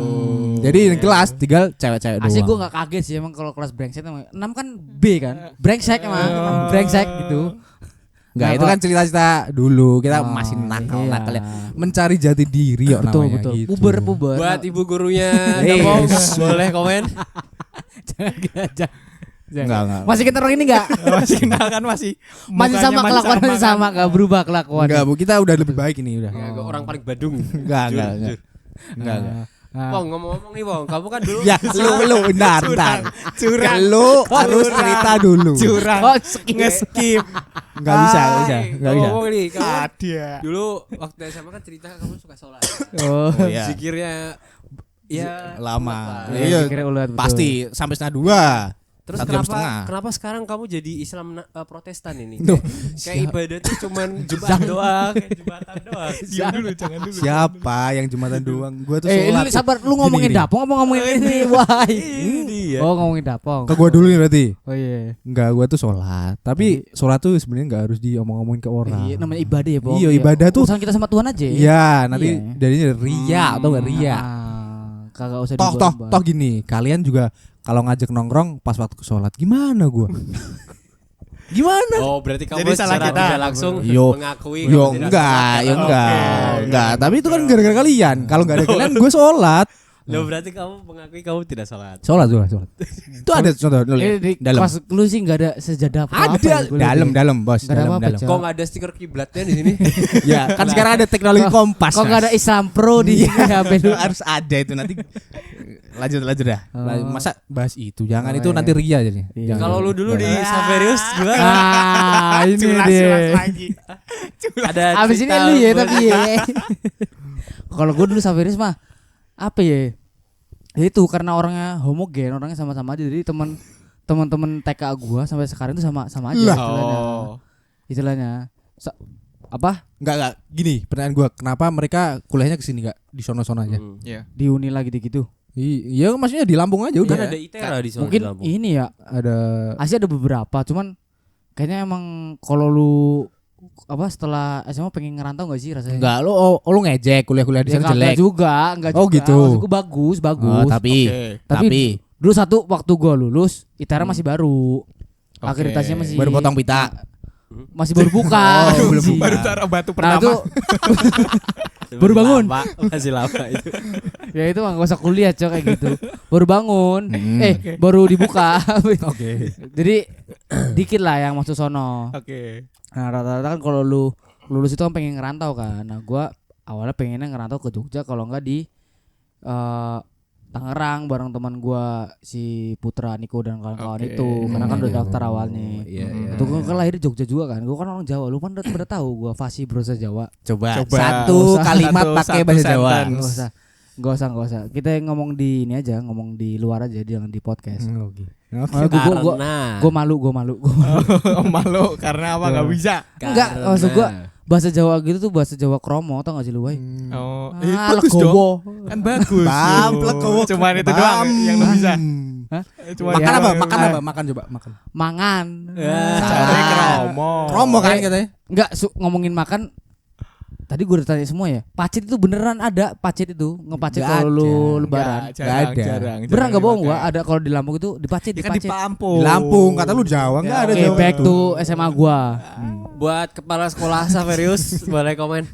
Jadi di kelas tinggal cewek-cewek doang. Asli gue gak kaget sih emang kalau kelas brengsek emang 6 kan B kan. Brengsek emang brengsek gitu. Enggak, Nah, itu kan cerita-cerita dulu. Kita Oh, masih nakal-nakal ya. iya. Mencari jati diri ya Betul namanya betul. gitu. Puber. Buat ibu gurunya, Yes. Dapong, boleh komen. Enggak. Masih kita orang ini enggak? Masih kenal kan masih. Masih Mukanya sama kelakuan masih kan? sama enggak berubah kelakuan. Enggak, Bu. Kita udah lebih baik ini udah. Ya, orang paling badung. Enggak. Enggak. Wong ngomong-ngomong nih Wong, kamu kan dulu Ya, lu bentar. Curang. Lu harus cerita dulu. Curang. Oh, skip. Nge-skip. Enggak bisa. Ngomong nih, kamu kan Ada. dulu waktu SMA kan cerita kamu suka sholat. Oh. iya. Zikirnya ya Lama. Iya, Iya. kira ulat betul. Pasti sampai setengah 2. Terus 1 jam kenapa setengah. kenapa sekarang kamu jadi Islam Protestan ini? Duh, Kayak ibadah tuh cuman Jumat doang, kayak Jumatan doang. Diam dulu, jangan dulu. Siapa yang Jumatan doang? Gua tuh Lu sholat. sabar, lu ngomongin Gini. Dapong apa ngomongin ini? Wah. Iya. Oh, ngomongin Dapong. Ke gua dulu nih berarti. Oh iya. Enggak, gua tuh sholat. Tapi sholat tuh sebenarnya enggak harus diomong-omongin ke orang. Iya, namanya ibadah ya, Bang. Iya, ibadah tuh. urusan kita sama Tuhan aja. Iya, nanti Iya. jadinya ria atau enggak ria. Kagak usah Toh gini, kalian juga kalau ngajak nongkrong pas waktu sholat gimana gua? Gimana? Oh, berarti kamu Jadi salah secara kita. tidak langsung Yo, mengakui Yo kamu tidak enggak, sholat. yo enggak, Oke. enggak. Tapi itu kan gara-gara kalian. Kalau enggak ada kalian, gue sholat. Loh, berarti kamu mengakui kamu tidak sholat. Sholat. Itu ada contoh dulu. Di Dalam. kelas lu sih enggak ada sejadah apa Ada dalam bos. Nggak ada apa-apa, Dalam. Cok. Kok nggak ada stiker kiblatnya di sini? Ya, kan sekarang ada teknologi kompas. Kok enggak ada Islam Pro di HP lu? Harus ada itu nanti. Lanjut dah. Oh. Masa bahas itu? Jangan Oh, itu iya. nanti ria jadi. Iya. Jangan. Kalau lu dulu di Jangan. Saverius gimana? Ah, ini Culas deh. lagi. Ada Abis ini cerita lu ya buat- tapi ya. Kalau gue dulu Saveris mah apa ya? Ya itu karena orangnya homogen, orangnya sama-sama aja. Jadi teman-teman TK gua sampai sekarang itu sama aja Lah. istilahnya. Oh. Istilahnya. Apa? Enggak. Gini, pertanyaan gua, kenapa mereka kuliahnya ke sini enggak di sono-sono aja? Hmm. Iya. Di Unila gitu-gitu. Iya, maksudnya di Lampung aja udah. Kan ada ITERA di sana. Mungkin di Lampung. ini ya, Ada Asia ada beberapa, cuman kayaknya emang kalau lu apa setelah SMA pengen ngerantau enggak sih rasanya? enggak lu ngejek kuliah-kuliah di Ya, sana kagak jelek. juga, enggak Oh, juga. gitu. Maksudku bagus. Oh, tapi Tapi dulu satu waktu gua lulus, ITERA masih baru. Oke. Akreditasinya masih baru potong pita. masih baru buka. Oh, belum buka. Baru taruh batu Nah, pertama. itu baru bangun. Masih lama itu. ya itu mah gak usah kuliah cok kayak gitu. Baru bangun. Baru dibuka. Oke. Jadi dikit lah yang masuk sono. Oke. Nah, rata-rata kan kalau lu lulus itu kan pengen ngerantau kan. Nah, gua awalnya pengennya ngerantau ke Jogja kalau enggak di Tangerang bareng teman gua si Putra Niko dan kawan-kawan Oke. itu karena kan udah daftar awalnya. Iya. Itu kan lahir di Jogja juga kan. Gua kan orang Jawa. Lu kan udah tahu gua fasih bahasa Jawa. Coba. Coba. Satu Usah. kalimat pakai Satu bahasa Jawa. sentence. Enggak usah. Kita ngomong di ini aja, ngomong di luar aja, jangan di podcast. Oke. Gua malu. Oh, malu karena apa enggak bisa? Enggak, maksud gua bahasa Jawa gitu tuh bahasa Jawa kromo, tau gak sih lu, Wai? Oh, Ah, bagus legowo. dong. Kan bagus. Bam, tuh. legowo. Cuman itu doang yang lu bisa. Hah? Cuman Makan itu apa? yang Makan lu apa? Makan coba, makan. Mangan. Caranya kromo. Promo kan katanya. Enggak ngomongin makan. Tadi gue udah tanya semua ya. Pacit itu beneran ada pacit itu, ngepacit Nggak kalau lu ada. lebaran. Jarang. Beneran enggak bohong gua, ada kalau di Lampung itu dipacit, Dia kan di dipacit. Lampung. Di Lampung, kata lu Jawa enggak ada Oke, Jawa. back to SMA gua. Buat kepala sekolah Saverius boleh komen.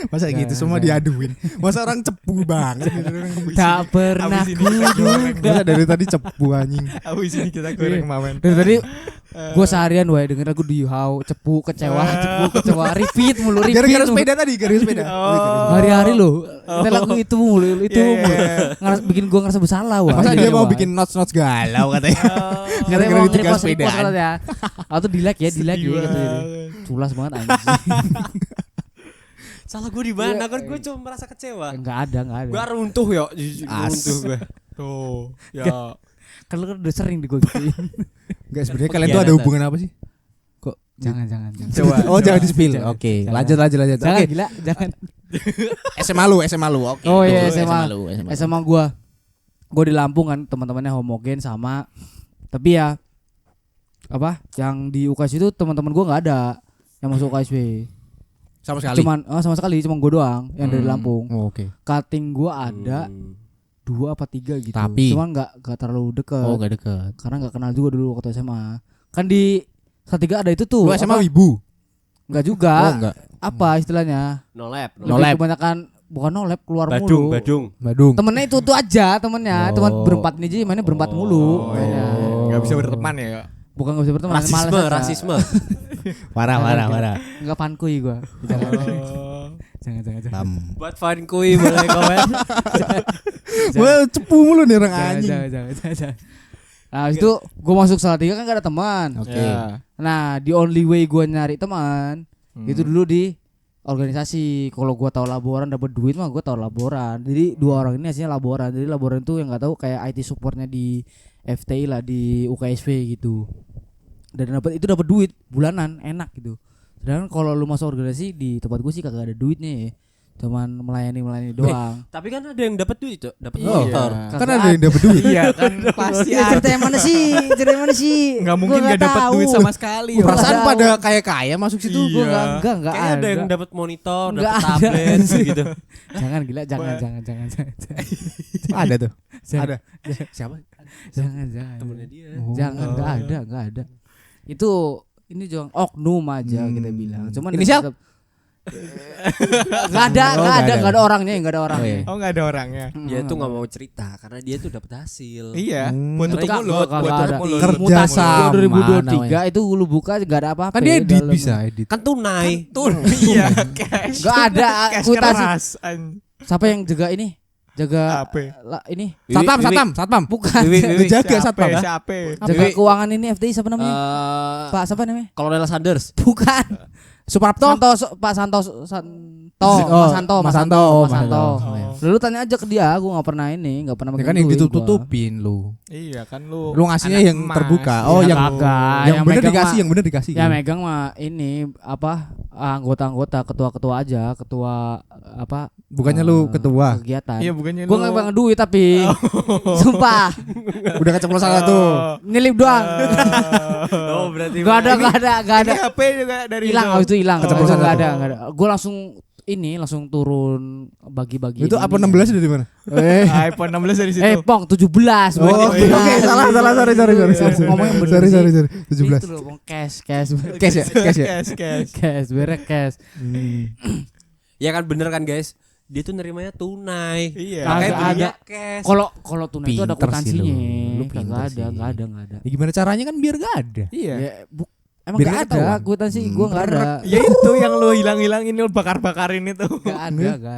Masa gitu semua diaduin. Masa orang cepu banget. Tak pernah Abis ini kita goreng. Masa dari tadi cepu anjing. Abis ini kita goreng mamen. Dari tadi gua seharian wae denger aku dihau, cepu, kecewa, repeat mulu. Gara-gara sepeda tadi, gara-gara sepeda. Hari-hari loh. Kita lagu itu mulu, itu Iya, mulu. iya. Bikin gua ngerasa bersalah wah. Masa dia mau Wah. bikin notes-notes galau katanya. Katanya Gara-gara mau ditinggal repost sepedaan. ya. Atau di like ya, Sedih gitu. banget. Culas banget anjing. Salah gue di mana? Kan gue cuma merasa kecewa. Enggak ada. Gue runtuh ya, jujur As. runtuh gue. Tuh. Ya. Kan lu kan udah sering di gua gituin. Enggak sebenarnya kalian tuh ada hubungan apa sih? Kok Jangan. Coba. Oh, jangan di-spill. Jangan. Oke, Jangan. lanjut. Jangan Oke. gila, jangan. SMA lu. Oke. Oh iya, Itu SMA. lu. SMA gua di Lampung kan, teman-temannya homogen sama. Tapi ya apa? Yang di UKS itu teman-teman gua enggak ada yang masuk UKSW. Sama sekali. Sama sekali cuma gua doang yang dari Lampung. Oh, oke. Cutting gua ada 2 apa 3 gitu. Tapi- Cuman enggak terlalu deket. Oh, enggak deket. Karena enggak kenal juga dulu waktu SMA. Kan di Salatiga ada itu tuh. Lu SMA apa? Wibu? Enggak juga. Oh, enggak. Apa istilahnya? No lab. No Lebih lab. kebanyakan bukan no lab, keluar Badung, mulu. Badung. Badung. Temennya itu tuh aja temennya. Oh. Teman berempat ini aja mainnya berempat mulu. Oh, iya. Enggak bisa berteman ya. Bukan gak bisa berteman. Rasisme. Parah. Enggak pankui gua. Jangan. Buat fan kui boleh komen. Gua cepu mulu nih orang anjing. Jangan. Nah, habis itu gua masuk Salatiga kan gak ada teman. Oke. Ya. Nah, the only way gua nyari teman itu dulu di organisasi. Kalau gua tahu laboran dapat duit mah gua tahu laboran. Jadi 2 orang ini hasilnya laboran. Jadi laboran itu yang enggak tahu kayak IT supportnya di FTI lah di UKSW gitu. Dan dapat duit bulanan enak gitu. Sedangkan kalau lu masuk organisasi di tempat gue sih kagak ada duitnya ya. Cuman melayani doang. Tapi kan ada yang dapat duit, Cok. Dapat Iya. motor. Kan ada yang dapat duit. Iya kan pasti Ya, cerita yang mana sih? Cerita yang mana sih? nggak mungkin Gua nggak dapat tahu. duit sama sekali. Gua Perasaan tahu. pada kaya-kaya masuk situ. Iya. Gua enggak Kayaknya ada yang ada. dapat monitor, Nggak dapat ada. tablet gitu. Jangan gila, jangan. Ada tuh. Jangan. Ada. Siapa? Jangan. Temennya dia. Jangan, enggak ada. Itu ini jangan oknum aja kita bilang. Cuman Inisial? Enggak ada orangnya. Oh, iya. Oh nggak ada orangnya. Dia tuh nggak mau cerita karena dia tuh dapat hasil. Iya. Hmm. Buat tutup Enggak, mulut. enggak Buat ada. tutup mulut. Kerja Mutasi sama 2023 itu lu buka enggak ada apa-apa. Kan dia edit dalam- bisa edit. Kan tunai. Iya. Cash. Enggak ada Cash mutasi. keras. Siapa yang jaga ini? Jaga Apa? ini Satpam. bukan. Jaga satpam. Siapa? Jaga keuangan ini FTI siapa namanya? Pak siapa namanya? Kolonel Sanders. Bukan. Suprapto. Pak Santo. Oh, Mas Mas Santo. Lalu tanya aja ke dia, aku enggak pernah Ya kan yang ditutup-tutupin lu. Iya kan lu. Lu ngasihnya anak yang emas. terbuka. Iya, Oh, kan yang lu. kagak. yang yang bener megang dikasih, mah- yang bener dikasih. Ya megang mah ini apa anggota-anggota ketua-ketua aja, ketua apa Bukannya lu ketua. kegiatan. Iya bukannya Gua lu. enggak pegang duit tapi sumpah Udah keceplosan satu. nyelip doang. Oh, berarti Enggak ada. Ini HP juga dari Hilang itu. habis itu hilang. Keceplosan Enggak satu. ada. Gua langsung turun bagi-bagi. Itu ini. iPhone 16 dari mana? iPhone 16 dari situ. Pong 17. Oh, oke, salah. Sorry. Ngomongnya bener sih. Sorry. Itu 17. loh Pong cash. Cash ya? Cash. Cash, beres cash. Ya kan bener kan guys. Dia tuh nerimanya tunai. Iya. Makanya Kagak belinya ada. cash. Kalau tunai itu ada Pinter sih kwitansinya. lu pinter Kagak sih. enggak ada. Ya gimana caranya kan biar gak ada. Iya. Ya, emang Biar gak nggak ada ketahuan. kwitansi gua enggak ada. Ya itu yang lu hilang-hilangin lu bakar-bakarin itu. Enggak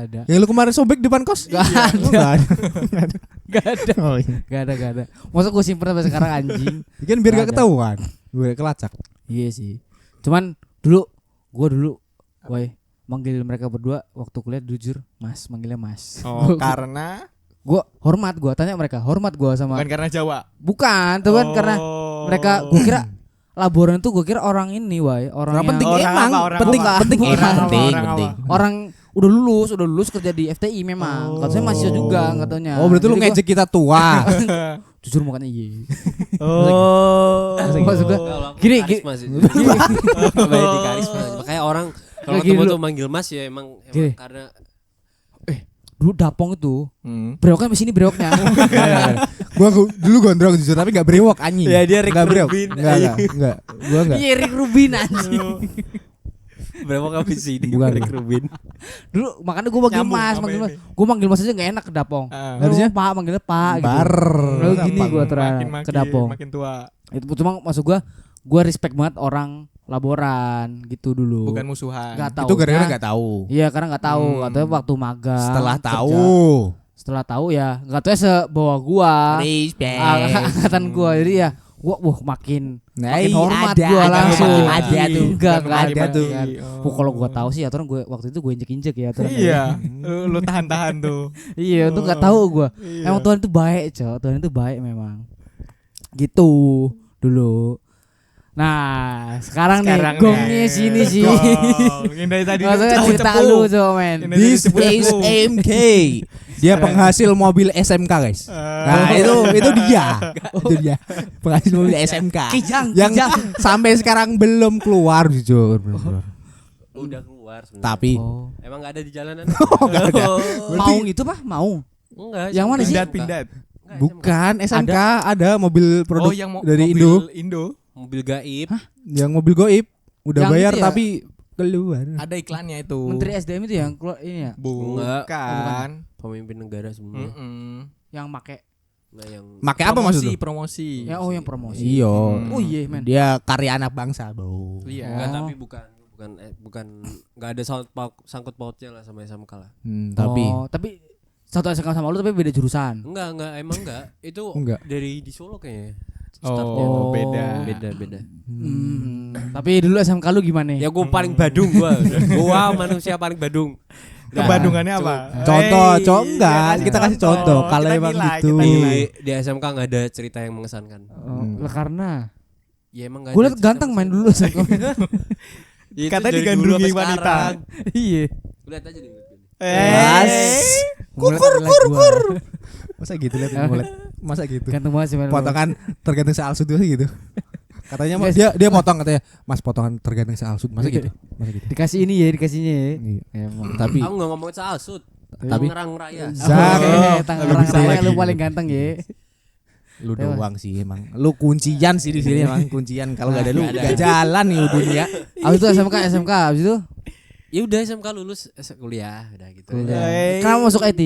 ada. Ya lu kemarin sobek depan kos? Gak Iya, ada. lu nggak ada. Gak ada. Oh, iya. Gak ada. Masa gue simpen sampai sekarang anjing. Kan biar Nggak gak ada. ketahuan. Gue kelacak. Iya sih. Cuman gue dulu, woi, manggil mereka berdua waktu kuliah jujur, Mas, manggilnya Mas. Oh, karena Gue hormat, gue tanya mereka, hormat gue sama. bukan karena Jawa. Bukan, tuh kan karena Oh. mereka, gue kira laboran itu gue kira orang ini, woi, orang yang penting Orang emang. apa, orang Penting apa? penting Orang emang. apa, Penting. orang apa? orang udah lulus kerja di FTI memang. Katanya mahasiswa juga katanya. Oh, berarti lu Jadi gua- ngejek kita tua. jujur mukanya iya. Oh. Maksud gua, Kalau aku Gini, karisma sih. Banyak di karisma. Makanya orang kalau Gini ketemu dulu. tuh manggil Mas ya emang Gini. karena dulu Dapong itu Hmm. brewoknya di sini brewoknya. Gua dulu gondrong jujur tapi gak brewok anjing. Ya, dia Rick Nggak brewok. Rubin. Enggak. Gua enggak. Iya Rick Rubin anjing. berapa kali sih di Bukan. Rick Rubin. Dulu makanya gue manggil Nyambung Mas, sama manggil Mas. ini. Gue manggil Mas aja gak enak ke Dapong. Harusnya Pak, manggilnya Pak gitu. Bar. Lalu gini Gampang. gue terang Makin- ke Dapong. Makin tua. Itu cuma maksud gue respect banget orang laboran gitu dulu. Bukan musuhan. Gak tahu. Itu gara-gara gak tahu. Iya karena nggak tahu. Hmm. Katanya waktu magang. Setelah kerja. tahu. Setelah tahu ya nggak tahu ya sebawa gua. Respect. Angkatan gua jadi ya. Wah, makin Nah, makin hormat ada, gua ada, langsung. ada tuh. Enggak Bukan ada maki-maki. tuh. Oh. Kalau gua tahu sih aturan gue waktu itu gue injek-injek ya aturan. Iya. Lu tahan-tahan tuh. Iya, itu nggak tahu gua. Iya. Emang Tuhan itu baik, Cok. Tuhan itu baik memang. Gitu dulu. Nah, sekarang nih gongnya sini sih. Yang dari tadi Maksudnya cepu-cepu. cerita lu, Cok, men. Ini This cepu-cepu. is MK. Dia penghasil mobil SMK, guys. Nah, itu dia. Itu dia. Penghasil mobil SMK. Kijang, Yang Kijang. sampai sekarang belum keluar jujur. Udah keluar sebenarnya. Tapi Oh. Emang nggak ada di jalanan. Maung itu apa? Maung. Enggak. Yang mana sih? Pindat-pindat. bukan SMK, ada mobil produk Oh, yang dari mobil Indo. Mobil gaib. Yang mobil goib udah Yang bayar itu ya? tapi keluar. Ada iklannya itu. Menteri SDM itu yang keluar ini ya, Bukan. Pemimpin negara sebenarnya. yang make. Nah, yang Make apa maksud lu? Promosi. Ya, oh yang promosi. Iya. Oh iya, men. Dia karya anak bangsa, Bro. Iya. enggak, Oh. tapi bukan enggak ada sangkut pautnya lah sama SMK lah. Tapi satu SMK sama lu tapi beda jurusan. Enggak, emang enggak. Itu Enggak. dari di Solo kayaknya. Oh, Startnya tuh. beda. Beda. Tapi dulu SMK lu gimana? Ya gua paling badung gua. Gua manusia paling badung. Kebandungannya apa? Contoh, Hey, cowok enggak, iya, kita kasih contoh. Kalau Kita emang nilai, gitu. kita nilai. Di SMK nggak ada cerita yang mengesankan. Lah karena Ya emang nggak gue ada liat cerita ganteng main mengesankan. dulu. Ya, itu Katanya dari digandrungi dulu sampai wanita. sekarang. Iya. Lihat aja deh. Kur. Masa gitu lihat mulai. Masa gitu. Ganteng banget sih main lu. Potongan tergantung sealsut itu gitu. Katanya Guys. dia potong katanya, Mas potongan tergantung sealsut. Masa gitu? Masa gitu? Dikasih ini ya, dikasihnya ya. Iya. Emang. Tapi Aku nggak ngomongin soal sud. Tapi- Tangerang Raya. Zak. Oke, Oh, Tangerang lebih Raya lagi. lu paling ganteng ya. lu doang sih emang. Lu kuncian sih di sini emang kuncian. Kalau enggak ada lu Nggak ada. enggak jalan nih dunia. Abis itu SMK abis itu Ya udah SMK lulus kuliah udah gitu. kuliah. Hey. Kenapa masuk IT?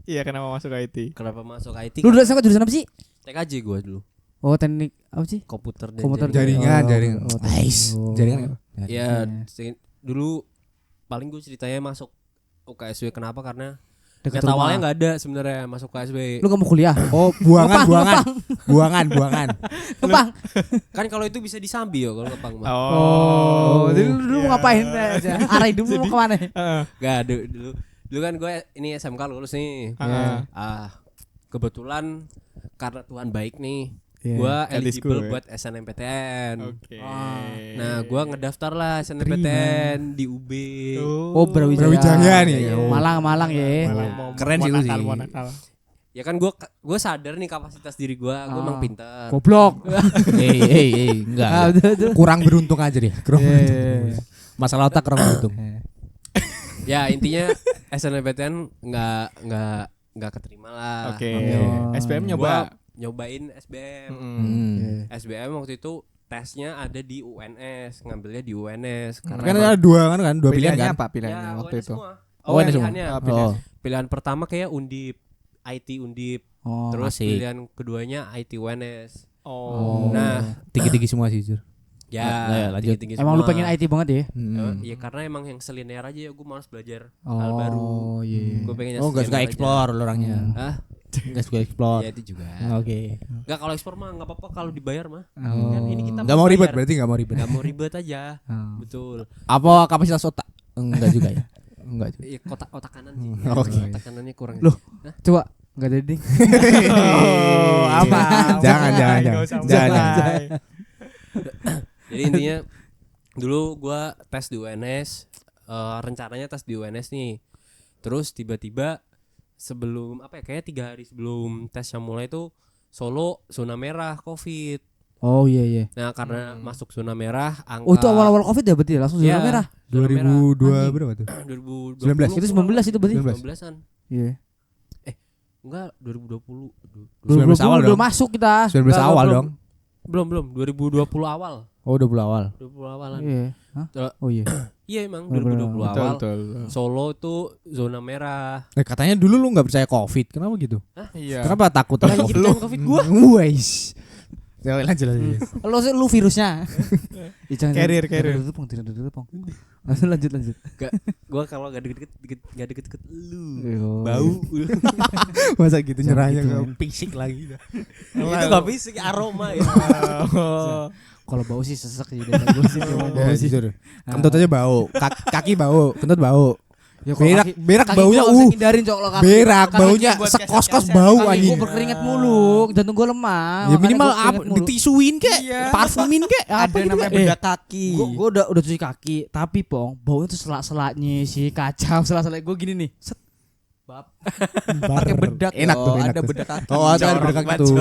Iya, kenapa masuk IT? Kenapa masuk IT? Lu dulu SMK jurusan apa sih? TKJ gue dulu. Oh, teknik apa sih? Komputer dan Komputer jaringan. Jaringan. Oh, Nice. oh. Jaringan. Ya dulu paling gue ceritanya masuk UKSW kenapa karena Deket niat rumah. awalnya nggak ada sebenarnya masuk UKSW. Lu gak mau kuliah? Oh, buangan. Ngepang. Kan kalau itu bisa disambi ya kalau ngepang mah. Oh, jadi lu dulu mau ngapain aja? Arah hidup lu mau kemana? Gak dulu kan gue ini SMK lulus nih. Heeh. Kebetulan karena Tuhan baik nih. Iya. Gue At least eligible gue. buat SNMPTN. Oke. Nah, gue ngedaftar lah SNMPTN di UB. Oh, Brawijaya. Brawijaya nih. Iya. Malang ya. Keren sih lu sih. Ya kan gue sadar nih kapasitas diri gue emang pintar. Goblok. Enggak. Ah, betul. Kurang beruntung aja dia. Kurang beruntung. Iya. Masalah otak kurang beruntung. Ya intinya SNMPTN nggak keterima lah. Oke. Oh. SPM Gua nyoba. nyobain SBM. Hmm. SBM waktu itu tesnya ada di UNS, ngambilnya di UNS Kan ada dua pilihan Pilihannya kan? apa pilihannya Ya, waktu UNS itu? semua. Oh, UNS semua. pilihannya. Pilihan. Oh. Pilihan pertama kayak Undip, IT Undip. Oh, Terus asik. pilihan keduanya IT UNS. Oh. Nah, Tinggi-tinggi semua sih, Jur. ya, ya, lanjut. tinggi-tinggi emang lu semua. pengen IT banget ya? Ya karena emang yang seliner aja ya gue malas belajar Oh, hal baru. iya. Gue pengen Oh, enggak suka explore lu orangnya. Hah? Enggak suka explore. Ya itu juga. Oke. Enggak kalau ekspor mah enggak apa-apa kalau dibayar mah. Oh. Kan ini kita Enggak mau ribet bayar. berarti enggak mau ribet. Enggak mau ribet aja. Oh. Betul. Apa kapasitas otak? Enggak juga ya. Enggak juga. Iya, otak kanan sih. Oke. Otak kanannya kurang. Loh. Coba enggak ada ding. Oh, apa? Jangan, Mulai, jangan. nggak usah Jangan, mulai. Jadi intinya dulu gua tes di UNS, rencananya tes di UNS nih. Terus tiba-tiba sebelum apa ya kayak 3 hari sebelum tes yang mulai tuh Solo zona merah Covid. Oh iya. Nah, karena masuk zona merah angka Oh, itu awal-awal Covid ya berarti ya? Langsung zona Iya, merah. zona merah. 2002 berapa tuh? 2020 Itu 19 itu berarti. 19-an. Iya. Enggak, 2020. 19 awal udah dong. masuk kita. 19 Enggak, awal belum. dong. Belum, 2020 awal. Oh, 20 awal. 2020 awalan. Iya. Hah? Coba. Oh iya. Iya emang Bener, 2020 Betul, awal. betul. Solo itu zona merah. Katanya dulu lu enggak percaya Covid. Kenapa gitu? Iya. Kenapa takut sama Lagi Covid? gitu Covid gua. Wais. Ya lanjut. Lu virusnya. Carrier. Lanjut. Gua kalau enggak deket-deket lu. Oh, Bau. Masa gitu Jangan nyerahnya gitu, ke men. fisik lagi dah. Itu enggak fisik aroma ya. Kalau bau sih sesek sih udah bagus sih cuma bau sih. Jujur. Kentut aja bau, kaki bau, kentut bau. Ya, kalau Berak kaki baunya gua harus hindarin cok lo kaki. berak Kaki baunya buat sekos-kos kesehatan. bau Kaki anjing. gua berkeringat mulu, jantung gua lemah. Ya makanya minimal gua apa keringat mulu. ditisuin kek, Iya. parfumin kek, Ada apa gitu namanya kek. bedak kaki. Gua udah cuci kaki, tapi Pong, baunya tuh selak-selaknya sih kacau, selak-selak gua gini nih. Set. Bab. Pakai bedak. Enak tuh, enak Ada tuh. bedak kaki. Oh, ada bedak kaki tuh.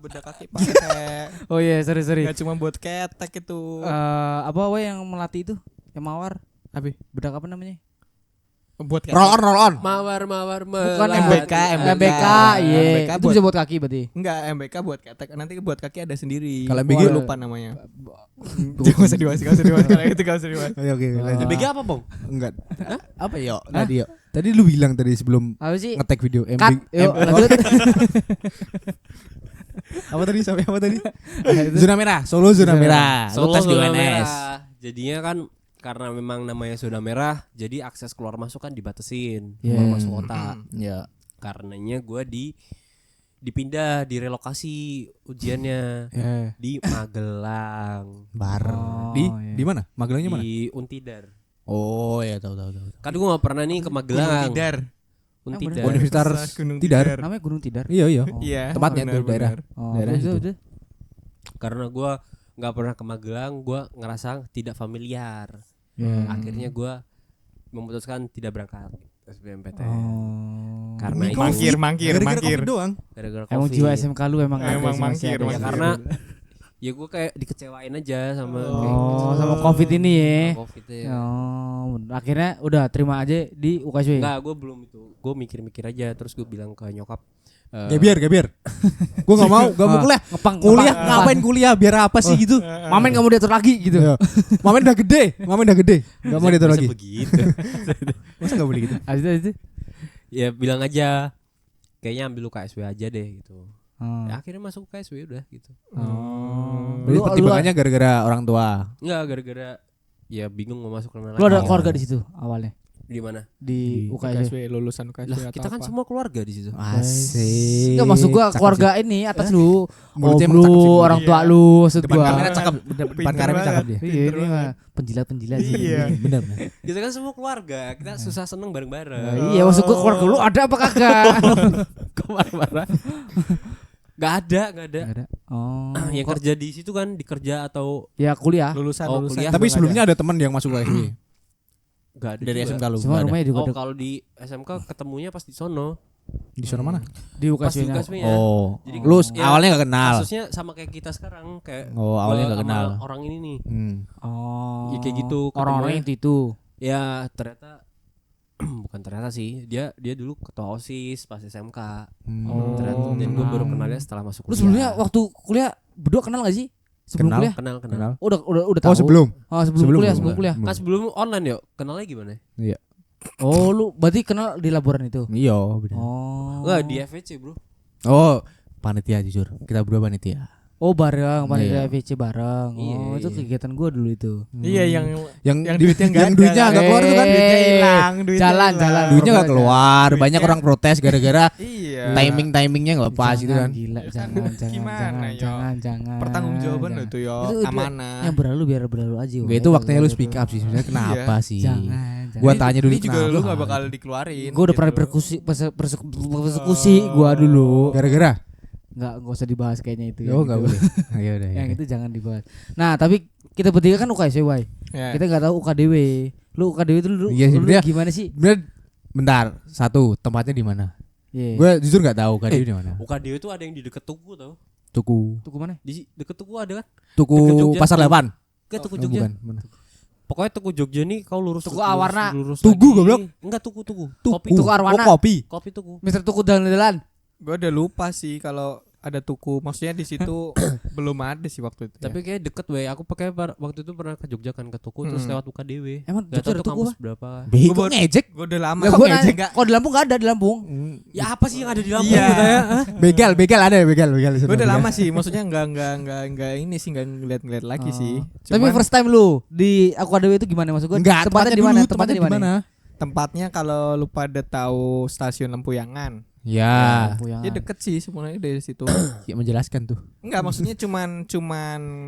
Bedak kaki pakai. Oh iya, sorry. Enggak cuma buat ketek itu. Apa yang melati itu? Yang mawar? Apa? Bedak apa namanya? Buat ketek. Roll on. Mawar Bukan melati. MBK, iya. MBK Itu buat- bisa buat kaki berarti. Enggak, MBK buat ketek. Nanti buat kaki ada sendiri. Kalau Gua MBK lupa namanya. Jangan usah dibahas. Kalau itu enggak usah dibahas. Oke, lanjut. BG apa, Bang? Enggak. Apa yo? Tadi yo. Tadi lu bilang tadi sebelum Apa sih? nge-tag video Cut. Yuk, lanjut. Apa tadi sampai apa tadi? Zona merah, Solo zona merah. Lu Solo tes di zona UNS. merah. Jadinya kan karena memang namanya zona merah, jadi akses keluar masuk kan dibatasin Yeah. keluar masuk kota. Ya. Karenanya gue dipindah, direlokasi ujiannya Ya. di Magelang, Bar. Oh, Di iya. di mana? Magelangnya mana? di Untidar. Oh ya tahu. Kan gue gak pernah nih ke Magelang. Tidar. Untidar. Universitas Gunung Tidar. Namanya Gunung Tidar. Iya. Iya. Tempatnya tuh daerah. Oh, Daerah udah, situ. udah. Karena gue gak pernah ke Magelang, gue ngerasa tidak familiar. Akhirnya gue memutuskan tidak berangkat SBMPTN. Oh. Karena itu Mangkir. Covid doang. gara-gara Emang COVID. jiwa SMK lu emang Emang ada sih, masih mangkir, ada. Ya mangkir. karena ya gue kayak dikecewain aja sama kayak Oh, gitu. sama Covid ini ya. Sama COVID ya. Oh, akhirnya udah terima aja di UKSW. Enggak, gue belum itu. Gue mikir-mikir aja terus gue bilang ke nyokap. Gebiar. Gue gak mau kuliah. Kuliah ngapain kuliah? Biar apa sih gitu? Mamen gak mau diatur lagi gitu. Iya. Mamen udah gede. Gak mau diatur Bisa lagi. begitu. Masa gak boleh gitu? Abis itu. Ya bilang aja kayaknya ambil UKSW aja deh gitu. Oh. Ya, akhirnya masuk UKSW udah gitu. Oh. Berarti pertimbangannya gara-gara orang tua. Enggak gara-gara ya bingung mau masuk kemana Lu ada lagi. keluarga di situ awalnya Di mana? di UKSW. UKSW lulusan UKSW Lah, atau kita kan apa? semua keluarga di situ. Asik. Enggak maksud gua Cakep keluarga sih. ini atas lu. Mulutnya Om emang cakep sih, lu, Bu. orang tua Iya. lu, maksud Depan gua. kamera cakep. Depan Pinter kamera cakep dia. banget. Iya, ini mah penjilat-penjilat sih. Iya. Bener. Kita kan semua keluarga, kita susah seneng bareng-bareng. Nah, iya, maksud gua keluarga lu ada apa kagak? Kemana-mana. Gak ada. Nggak ada. Oh. Yang kerja di situ kan di kerja atau Ya kuliah. Lulusan Oh, lulusan. kuliah. Tapi nggak sebelumnya ada teman yang masuk UKSW gak ada dari juga. SMK lu. Cuma Nggak ada. rumahnya juga Oh deket. kalau di SMK ketemunya pas di sono. Di sana mana? Di Pas di UKSW-nya. UKSW-nya. Oh. Jadi Lu ya, awalnya gak kenal. Kasusnya sama kayak kita sekarang kayak Oh, awalnya gua gak sama kenal. orang ini nih. Oh. Ya, kayak gitu, Orang-orang ketemunya. itu. Ya ternyata bukan ternyata sih dia dulu ketua OSIS pas SMK. Oh, Ternyata dan gue baru kenal. kenalnya setelah masuk Lu kuliah. sebelumnya waktu kuliah berdua kenal gak sih? Sebelum Kenal. kuliah? kenal. Oh, udah Oh tahu. sebelum. Oh, sebelum Sebelum kuliah, belum, sebelum kuliah. Kan sebelum online yuk kenalnya gimana? Iya. Oh, lu berarti kenal di laboran itu. Iya, bener. Oh. Enggak di FVC bro. Oh, panitia jujur. Kita berdua panitia. Oh, bareng panitia Iya. FVC bareng. Iya, Oh, itu iya. kegiatan gua dulu itu. Iya yang duitnya nggak ada, duitnya kan? agak keluar tuh kan. Duitnya hilang, duitnya Jalan, hilang. jalan. Duitnya gak keluar. Duitnya- Banyak orang protes gara-gara Iya. timingnya gak pas gitu kan. Gila, Ya kan, jangan, gimana, yo? jangan. Pertanggungjawaban jangan. itu yo Itu amanah. Yang berlalu biar berlalu aja. Gak itu waktunya lu speak up sih sebenarnya kenapa sih? Jangan. Gua tanya dulu Ini juga kenapa. lu gak bakal dikeluarin. Gue udah pernah persekusi gua dulu. Gara-gara? Nggak usah dibahas kayaknya itu. Oh, yang gak gitu. boleh. Ya udah. Yang itu jangan dibahas. Nah, tapi kita bertiga kan UKSW, Wai. Ya. Kita nggak tahu UKDW. Lu UKDW itu dulu, Iya sih, dulu sebenarnya- gimana sih? Bener, bentar. Satu, tempatnya di mana? Iya. Gue jujur gak tahu kan di mana. UKDW itu ada yang di deket Tugu tau. Tuku Tuh kemana? Di deket Tugu ada kan? Tuku Deket Jogja Pasar tuh. 8. Ke Tugu Oh, Jogja. bukan. Mana? Pokoknya Tugu Jogja nih kau lurus Tugu lurus- Awarna. lurus Tugu, lagi. goblok. Enggak Tugu. Tugu Arwana. Oh, kopi. Kopi Tugu. Mister Tuku Dalan-dalan. Gue udah lupa sih kalau ada tuku. Maksudnya di situ belum ada sih waktu itu. Tapi kayak deket weh. Aku pakai waktu itu pernah ke Jogja kan ke Tugu terus lewat UKDW. Emang Gak Jogja tahu ada tuh tuku kampus apa? berapa. Bego Gua- ngejek. Gue udah lama. Enggak, kok gua ngejek. nanya, kok di Lampung nggak ada di Lampung. Ya apa sih yang ada di Lampung Iya. gitu ya? Begal ada ya begal. Gue udah lama sih. Maksudnya enggak ini sih enggak ngeliat lagi sih. Tapi Cuman first time lu di AKDW itu gimana maksud gua? Enggak, tempatnya di mana? Tempatnya di mana? tempatnya kalau lu pada tahu stasiun Lempuyangan. Ya, Lempuyangan. Ya deket sih sebenarnya dari situ. ya menjelaskan tuh. Enggak, maksudnya cuman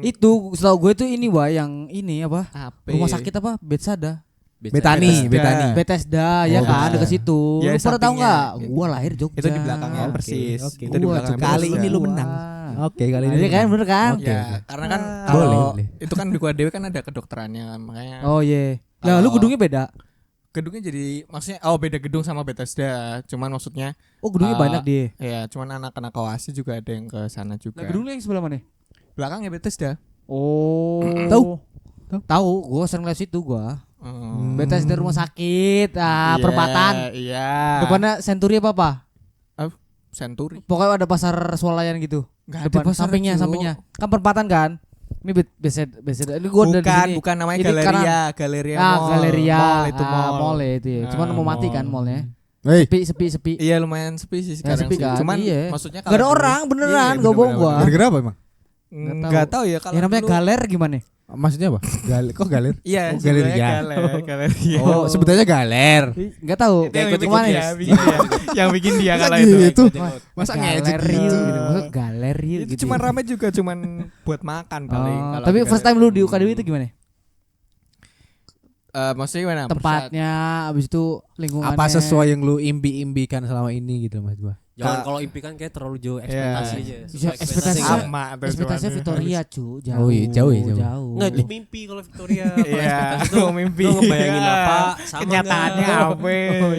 Itu setahu gue itu ini wah yang ini apa? apa? Rumah sakit apa? Betsada. Betani. Bethesda ya Oh, kan Bethesda. dekat situ. Ya, Lu pada tahu sampingnya. nggak? Gua lahir Jogja. Itu di belakangnya Oke, persis. oke. Itu di Gua belakang Jogja. Kali ini lu Wah. menang. Oke, kali ini. Iya kan bener kan? Oke. Ya, karena kan Ah. kalau Boleh. itu kan di Kuadewe kan ada kedokterannya kan, makanya Oh iya. Lah lu Kalau- gedungnya beda. gedungnya jadi maksudnya beda gedung sama Bethesda. Cuman maksudnya Oh gedungnya Ah, banyak dia. ya cuman anak-anak Kawasi juga ada yang ke sana juga. Nah gedungnya yang sebelah mana? Belakangnya Bethesda. Oh. Tahu? Tahu, gua sering lihat situ gua. Hmm. Bethesda rumah sakit, Iya, perempatan. Iya. Depannya Century apa? Century. Pokoknya ada pasar swalayan gitu. Enggak Depan sampingnya. Kan perempatan kan? Ini Bethesda. Ini gua udah di sini. Bukan namanya Ini Galeria, kanan. Galeria Ah, Mall. Galeria. Mall itu mall. Mall ya itu ya. Cuman Ah, mau mati mall. kan mallnya. Hei, Sepi. Iya lumayan sepi sih sekarang sepi sih. kan? Cuman Iya. maksudnya Gak ada dulu- orang beneran, Iya, gak bohong bener-bener. gua. gara-gara apa emang? Enggak tahu ya kalau Yang namanya dulu- galer gimana? Maksudnya apa? Kok galer? Iya, Oh, sebenarnya Galeria. Galeria. Oh, sebutannya galer. Enggak tahu. Itu yang bikin Cuman dia, bikin dia. Yang bikin dia Masa kalau itu. gitu? Jenggot. Masa ngejek galeri gitu? gitu. Maksud galeri Itu gitu. cuman rame juga buat makan paling. Oh, kalau tapi di first time Galeria. lu di UKDW itu gimana? Maksudnya gimana? tempatnya, abis itu lingkungannya. Apa sesuai yang lu imbi-imbikan selama ini gitu mas gua. Jangan kalau impikan kayak terlalu jauh ekspektasi aja. Sesuai ekspektasi nggak? sama tuh, Ekspektasinya cuman. Victoria cu, jauh. Oh iya, jauh ya, jauh. Nggak, itu mimpi kalau Victoria. Kalau Iya, ekspektasi tuh mimpi. lu ngebayangin apa, sama kenyataannya nggak? apa?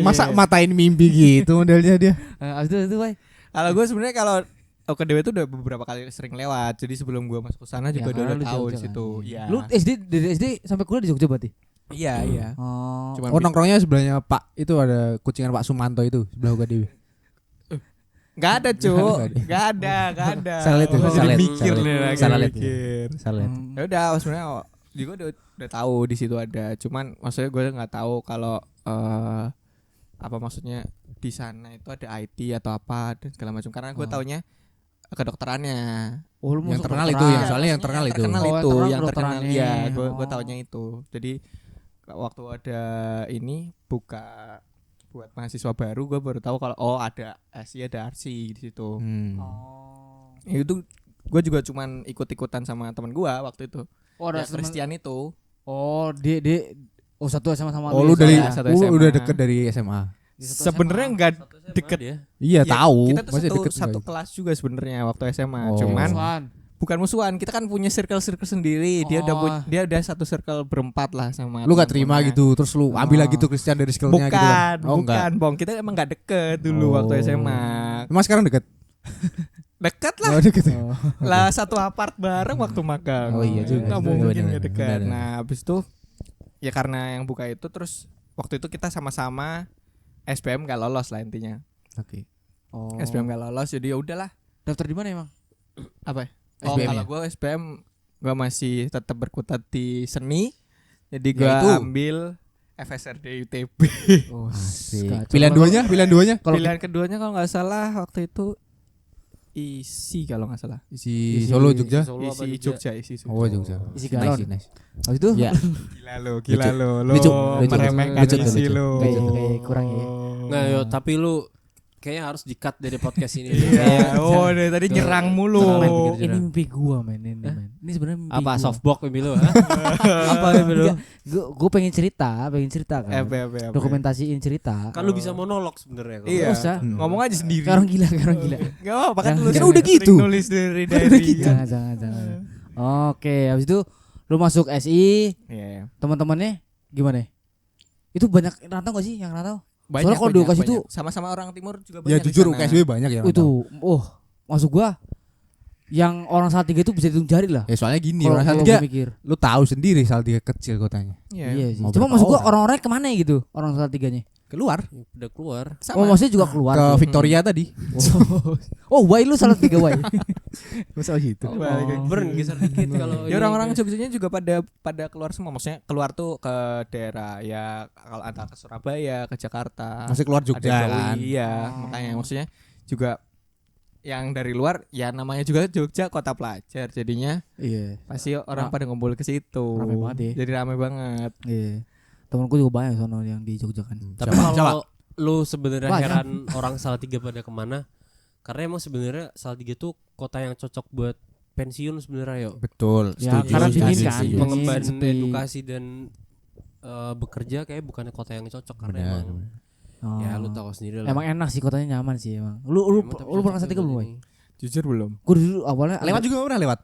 Masa matain mimpi gitu modelnya dia. Abis itu Bay. Kalau gue sebenarnya kalau OKDW itu udah beberapa kali sering lewat. Jadi sebelum gue masuk ke sana juga Ya, udah karena lu tahu Jogja di situ. kan. Iya. Lu dari SD sampai kuliah di Jogja berarti? Iya, iya. Oh. Cuman Oh nongkrongnya sebelahnya Pak itu ada kucingan Pak Sumanto itu sebelah UKDW. Enggak ada, Cuk. Nggak ada. Enggak ada. Salah itu, Oh, salah jadi itu, mikir salah nih itu. lagi. Salah itu. mikir. Salah. Ya udah, sebenarnya juga udah tahu di situ ada. Cuman maksudnya gue nggak tahu kalau apa maksudnya di sana itu ada IT atau apa dan segala macam. Karena gue taunya kedokterannya. Oh, lu Yang masuk terkenal kedokteran. itu yang soalnya yang terkenal itu. Terkenal Oh, itu, yang yang terkenal kedokterannya. ya. Gue Oh. taunya itu. Jadi waktu ada ini buka buat mahasiswa baru, gue baru tahu kalau oh ada SI ada RC di situ. Oh. Itu gue juga cuman ikut-ikutan sama teman gue waktu itu. Oh, ada Ya, Christian itu. Oh, dia oh satu sama Oh lu lu dari soalnya. satu lu SMA. udah deket dari SMA. Di satu Sebenarnya SMA. enggak Satu SMA deket. dia. Iya Ya, tahu. kita tuh Masih satu, deket satu nggak? kelas juga sebenarnya waktu SMA. Oh. Cuman Musuhan. bukan musuhan, kita kan punya circle-circle sendiri. Dia udah Oh. dia ada satu circle berempat lah sama. Lu gak terima teman-temannya. gitu terus lu ambil lagi tuh Christian dari skillnya gitu kan. Bukan, bukan, Bong. Kita emang gak deket dulu waktu SMA. Emang sekarang deket? Deket lah. Oh deket. Lah satu apart bareng waktu magang. Oh iya juga. Nggak Bener, mungkin bener, nggak dekat. bener. Nah, habis itu ya karena yang buka itu terus waktu itu kita sama-sama SBM gak lolos lah intinya. Oke. Oh. SBM gak lolos jadi ya udahlah. Daftar di mana emang? Apa? Oh, SBM kalau ya? gue SBM gue masih tetap berkutat di seni. Jadi gue Ya itu. ambil FSRD UTB. Oh, Asik. Pilihan duanya? Kalau Pilihan keduanya kalau nggak salah waktu itu isi kalau nggak salah. Isi Solo Jogja. Solo apa Isi Jogja, isi Jogja. Oh Jogja. Isi galon. Nice. Habis itu Ya. Gila lo, Lucu, lucu, meremehkan lucu, isi lucu, lo. lucu. Kayak kurang ya. Nah, yo, tapi lu kayaknya harus di-cut dari podcast ini. Iya, oh dari tadi nyerang mulu. Jangan main Ini pikir. mimpi gua men ini men. Ini sebenarnya mimpi Apa gua. softbox mimpi lu? ha? Apa mimpi lu? Gua pengen cerita kan. Apa. Dokumentasiin cerita. Kan lu bisa monolog sebenarnya. kalau- Iya. Nggak usah. Ngomong aja sendiri. Kayak orang gila, kayak orang gila. Gak apa-apa kan Jangan. lu Kan udah udah gitu. nulis dari diary. Jangan. Oke, habis itu lu masuk SI, Iya. teman-temannya gimana? Itu banyak rantau gak sih yang rantau? Banyak, Soalnya kalau di UKS itu- sama-sama orang timur juga Ya banyak. di jujur sana. UKSW banyak ya. Itu, masuk gua yang orang Salatiga itu bisa dihitung jari lah. Ya soalnya gini Kalau orang kalau Salatiga gua mikir. lu tahu sendiri Salatiga kecil kotanya. Iya sih. Mau Cuma berapa maksud gua orang? orang-orangnya kemana gitu? Orang Salatiganya. Keluar Udah keluar. Oh, maksudnya juga keluar. ke tuh. Victoria tadi. Oh, why lu Salatiga why? Masa gitu. Balik lagi. Burn geser dikit kalau Ya ini. orang-orang Jogjanya juga pada keluar semua. Maksudnya keluar tuh ke daerah ya kalau antara ke Surabaya, ke Jakarta. Masih keluar Ada Jogja yang kan. Jawa, iya, makanya maksudnya juga yang dari luar ya namanya juga Jogja kota pelajar jadinya Iya. pasti orang pada ngumpul ke situ. Rame banget ya. Jadi rame banget. Iya. Temanku juga banyak sono yang di Jogja kan. Tapi Coba, kalau lu sebenarnya Banyak. heran orang Salatiga pada kemana? Karena emang sebenarnya Salatiga tuh kota yang cocok buat pensiun sebenarnya yo. Betul. Ya, setuju, karena setuju, dingin setuju, kan. setuju. Mengemban sepi. edukasi dan bekerja kayak bukannya kota yang cocok karena Benar. emang Oh. ya lu tahu sendiri lah. Emang enak sih kotanya, nyaman sih emang. Lu Emang tapi lu pernah cocok Salatiga belum, buat Boy? ini. Jujur belum? Gua dulu awalnya Lewat juga pernah lewat.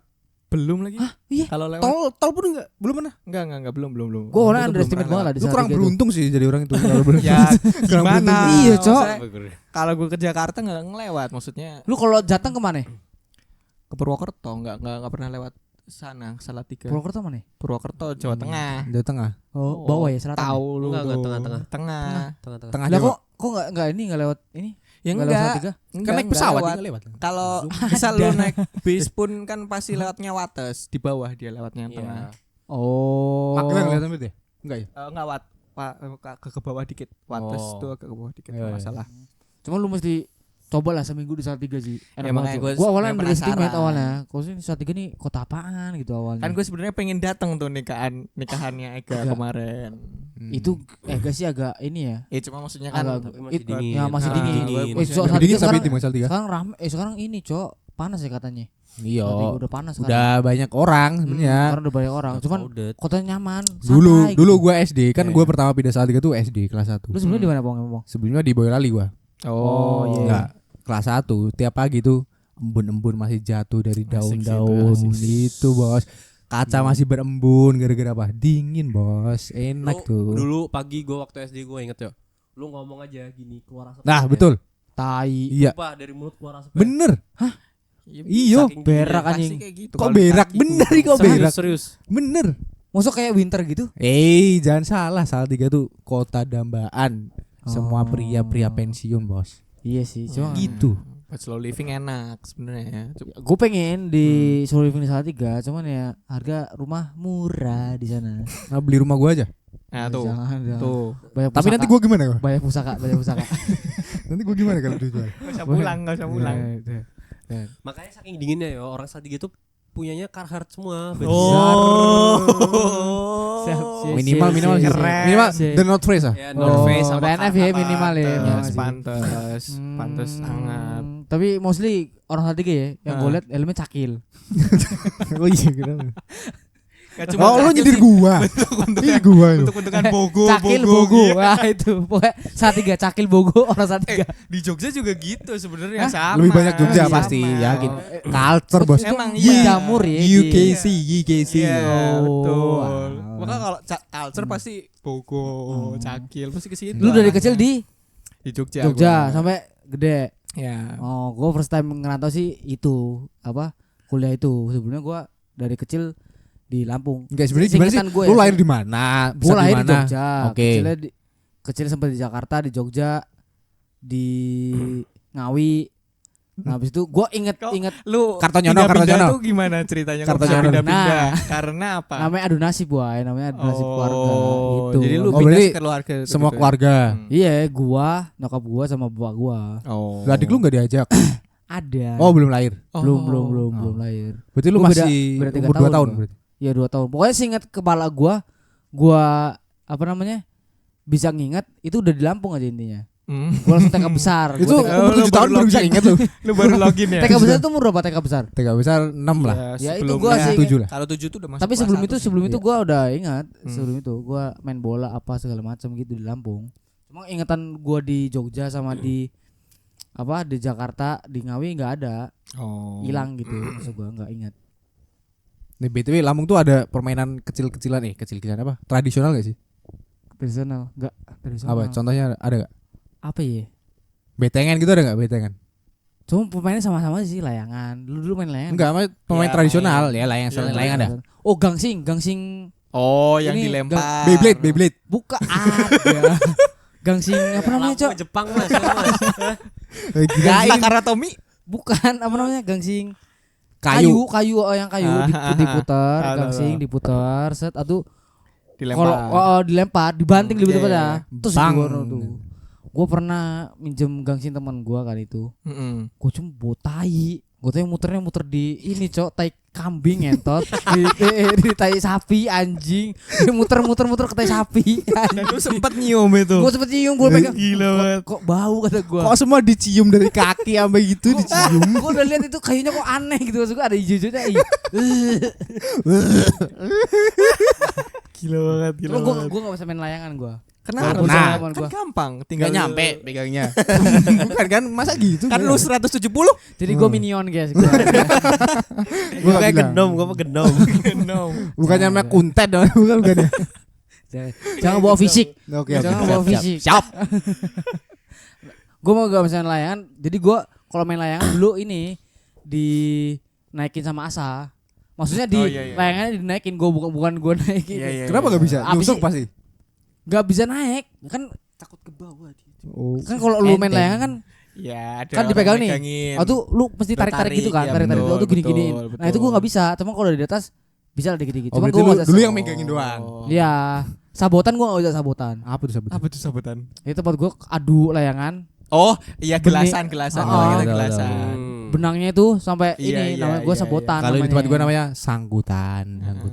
Belum lagi. Iya. Kalau lewat Tol pun enggak, belum pernah. enggak belum. Gua awalnya Itu underestimate belum banget lah di Lu kurang Salatiga itu. beruntung sih jadi orang itu kalau belum. Ya gimana? Iya, Cok. Maksudnya, kalau gue ke Jakarta nggak ngelewat, maksudnya Lu kalau Jateng kemana? ke Purwokerto nggak pernah lewat sana Salatiga. Purwokerto mana? Purwokerto Jawa Tengah. Jawa Tengah. Oh, bawah ya, selatan. Tahu lu Enggak, tuh. tengah-tengah. Tengah. Tengah-tengah. Tengah Lah Jawa. kok enggak ini enggak lewat ini? Ya Nggak lewat enggak. Salatiga? Kan naik pesawat dia lewat. Kalau misal lu naik bis pun kan pasti lewatnya Wates, di bawah dia lewatnya yang Iya. tengah. Oh. Magelang kelihatan berarti ya? Enggak ya? Enggak ke bawah dikit. Wates Oh. tuh ke bawah dikit Iya, iya. masalah. Cuma lu mesti coba lah seminggu di Salatiga sih. Ya, Enak makanya banget. gua Gua awalnya sebenarnya underestimate penasaran. awalnya. Kok sih Salatiga nih kota apaan gitu awalnya. Kan gue sebenarnya pengen datang tuh nikahannya Ega Iya. kemarin. Itu gak sih agak ini ya. Cuma maksudnya kan Agak Tapi masih it- dingin. ya masih Ah, dingin. gue- So, Lebih Salatiga dingin sampai sekarang, di Salatiga. sekarang sekarang ini, Cok. panas ya katanya. Iya. Salatiga udah panas sekarang. Udah banyak orang sebenarnya. Sekarang udah banyak orang. Cuman Crowded. kotanya nyaman. Dulu santai dulu gitu. gua SD kan Iya. gua pertama pindah Salatiga tuh SD kelas 1. Lu sebelumnya di mana Bang? Sebelumnya di Boyolali gua. Oh, iya. Enggak, kelas 1 tiap pagi tuh embun-embun masih jatuh dari Asik sih daun-daun itu, itu, Bos. Kaca masih berembun gara-gara apa? Dingin, Bos. Enak Lu tuh. dulu pagi gue waktu SD gue inget ya. Lu ngomong aja gini keluar asap. Nah, betul. Tai. Iya. Sumpah dari mulut keluar asap. Bener. Iya. Saking berak dinginnya. anjing. Pasti kayak gitu. Kok Kalau di berak? kaki Bener kurang. nih kok Serius, berak. serius. Bener. Masuk kayak winter gitu? Jangan salah, Salatiga tuh kota dambaan. Semua Oh. pria-pria pensiun, Bos. Iya sih, cuma Gitu. Buat slow living enak sebenarnya. gue pengen di Solo Living Salatiga, cuman ya harga rumah murah di sana. Nah, beli rumah gua aja. Nah tuh. Jangan. Tuh. Banyak Tapi pusaka. nanti gua gimana, Bos? banyak pusaka. Nanti gua gimana kalau dijual? Enggak usah pulang, enggak usah pulang. Makanya saking dinginnya ya orang Salatiga tuh punyanya Carhartt semua. Minimal siap. minimal Siap. The North Face ah. Ya, Oh, North Face sama TNF ya minimal ya. Pantes, pantes hangat. Tapi mostly orang Salatiga ya, yang gue Ah. liat helmnya cakil. Oh iya kenapa? Gak Oh, lu nyindir gua. Ini gua itu. Bentuk-bentukan Bogo, Cakil Bogo. Wah itu pokoknya Salatiga, Cakil Bogo orang Salatiga. Di Jogja juga gitu sebenarnya Hah? sama. Lebih banyak Jogja Sama. pasti, yakin. Culture, Bos. Emang Di iya. Jamur ya. UKC, UKC. Iya, Oh, betul. wow. Maka kalau culture pasti Bogo, Cakil pasti ke situ. Lu dari kecil di di Jogja. Jogja gua. sampai gede. Ya. Oh, gue first time ngerantau sih itu apa kuliah itu. Sebelumnya gue dari kecil di Lampung. Enggak sebenarnya gimana sih? Seingetan gue Lu ya, lahir di mana? Gue Besar lahir di mana? Jogja. Oke. Kecil sempat di Jakarta, di Jogja, di Ngawi. Nah, habis itu gue inget Lu Kartonyono, pindah-pindah Kartonyono. tuh gimana ceritanya? Kok Kartonyono. bisa pindah-pindah? Nah. Karena apa? namanya adu nasib, boy. Namanya adu nasib keluarga itu. Jadi lu Oh, pindah berarti keluarga itu Semua gitu ya? keluarga. Iya, gua, nyokap gua sama bapak gua. Oh. Lah, adik lu enggak diajak? Ada. Oh, belum lahir. belum lahir. Berarti lu Gua beda- masih beda 3 umur 2 tahun tahun gua. berarti. Iya 2 tahun. Pokoknya seingat kepala gua apa namanya? Bisa nginget itu udah di Lampung aja intinya. Gua langsung TK besar. Itu Gua TK, umur 7 tahun baru bisa ingat lu. Lu baru login ya? TK besar itu umur berapa TK besar? TK besar 6 lah. Ya, itu sebelumnya- gua sih 7 lah. Kalau 7 tuh udah masuk Tapi kelas sebelum satu sih. itu Iya. gua udah ingat. Sebelum itu gua main bola apa segala macam gitu di Lampung. Cuma ingatan gua di Jogja sama di Jakarta, di Ngawi nggak ada. Oh. Hilang gitu. Maksud gua nggak ingat. Nih BTW Lampung tuh ada permainan kecil-kecilan kecil-kecilan apa? Tradisional gak sih? Tradisional, enggak tradisional. Apa? Contohnya ada gak? Apa ya? Betengan gitu ada gak? Betengan? Cuma pemainnya sama-sama sih layangan. Dulu main layangan. Enggak, apa pemain Ya, tradisional main. ya layangan Ya, layangan ada. Oh, gangsing. Oh, yang Ini dilempar. Beyblade. Buka ada. Gangsing apa namanya, Lampu Cok? Jepang mas, ya, mas. Ya, karena Tommy. Bukan, apa namanya? Gangsing. Kayu. Kayu yang kayu diputar, gangsing diputar, set atau kalau Dilempar. dilempar, dibanting lebih Iya, tepatnya. iya. Terus Bang. Gue pernah minjem gangsing teman gue kan itu. Mm-mm. Gue cuma bawa tai. Gue tuh yang muter di ini, Cok, tai kambing entot. di tai sapi anjing. Dia muter ke tai sapi. Dan lu sempet nyium itu. Gue sempet nyium, gue pegang. Gila banget. Kok bau kata gue. Kok semua dicium dari kaki sampai gitu dicium. Gue udah lihat itu kayunya kok aneh gitu. Maksud gue ada hijau-hijaunya. Gila banget, gila Gue banget. gak bisa main layangan gue. Kenapa? Nah, Kan gampang, Tinggal tinggal nyampe pegangnya. Bukan kan masa gitu? Kan lu 170. Jadi gue minion guys. Gua. Gue kayak gendom, gue mah gendom. No. Bukannya namanya kuntet dong, bukan ya? Jangan bawa fisik. Oke, Jangan bawa fisik. Siap. Gue mau gak bisa main layangan. Jadi gue kalau main layangan dulu ini dinaikin sama Asa. Maksudnya iya. layangannya dinaikin, gue bukan gue naikin. Iya, iya. Kenapa gak bisa? Abis Nyusuk sih- pasti. Gak bisa naik. Kan Takut ke bawah dia. Oh. kan kalau lu main Enteng. layangan kan Ya, ada kan orang dipegang nih. megangin. Oh tuh lu mesti Lu tarik-tarik gitu kan, tarik, ya, tarik-tarik itu betul, tuh gini-giniin. betul, Nah, itu gue nggak bisa. Cuma kalau di atas bisa lah dikit-dikit. Oh, Cuma berarti gue lu nggak dulu yang megangin doang. Iya, sabotan gue nggak bisa sabotan. Apa tuh sahabat? Apa tuh sabetan? Itu tempat gue adu layangan. Oh, iya gelasan, Benih. gelasan. Oh, Namanya betul, gelasan. Benangnya itu sampai Iya, ini iya, namanya gue iya, sabotan. Kalau di tempat namanya. gua namanya sangkutan.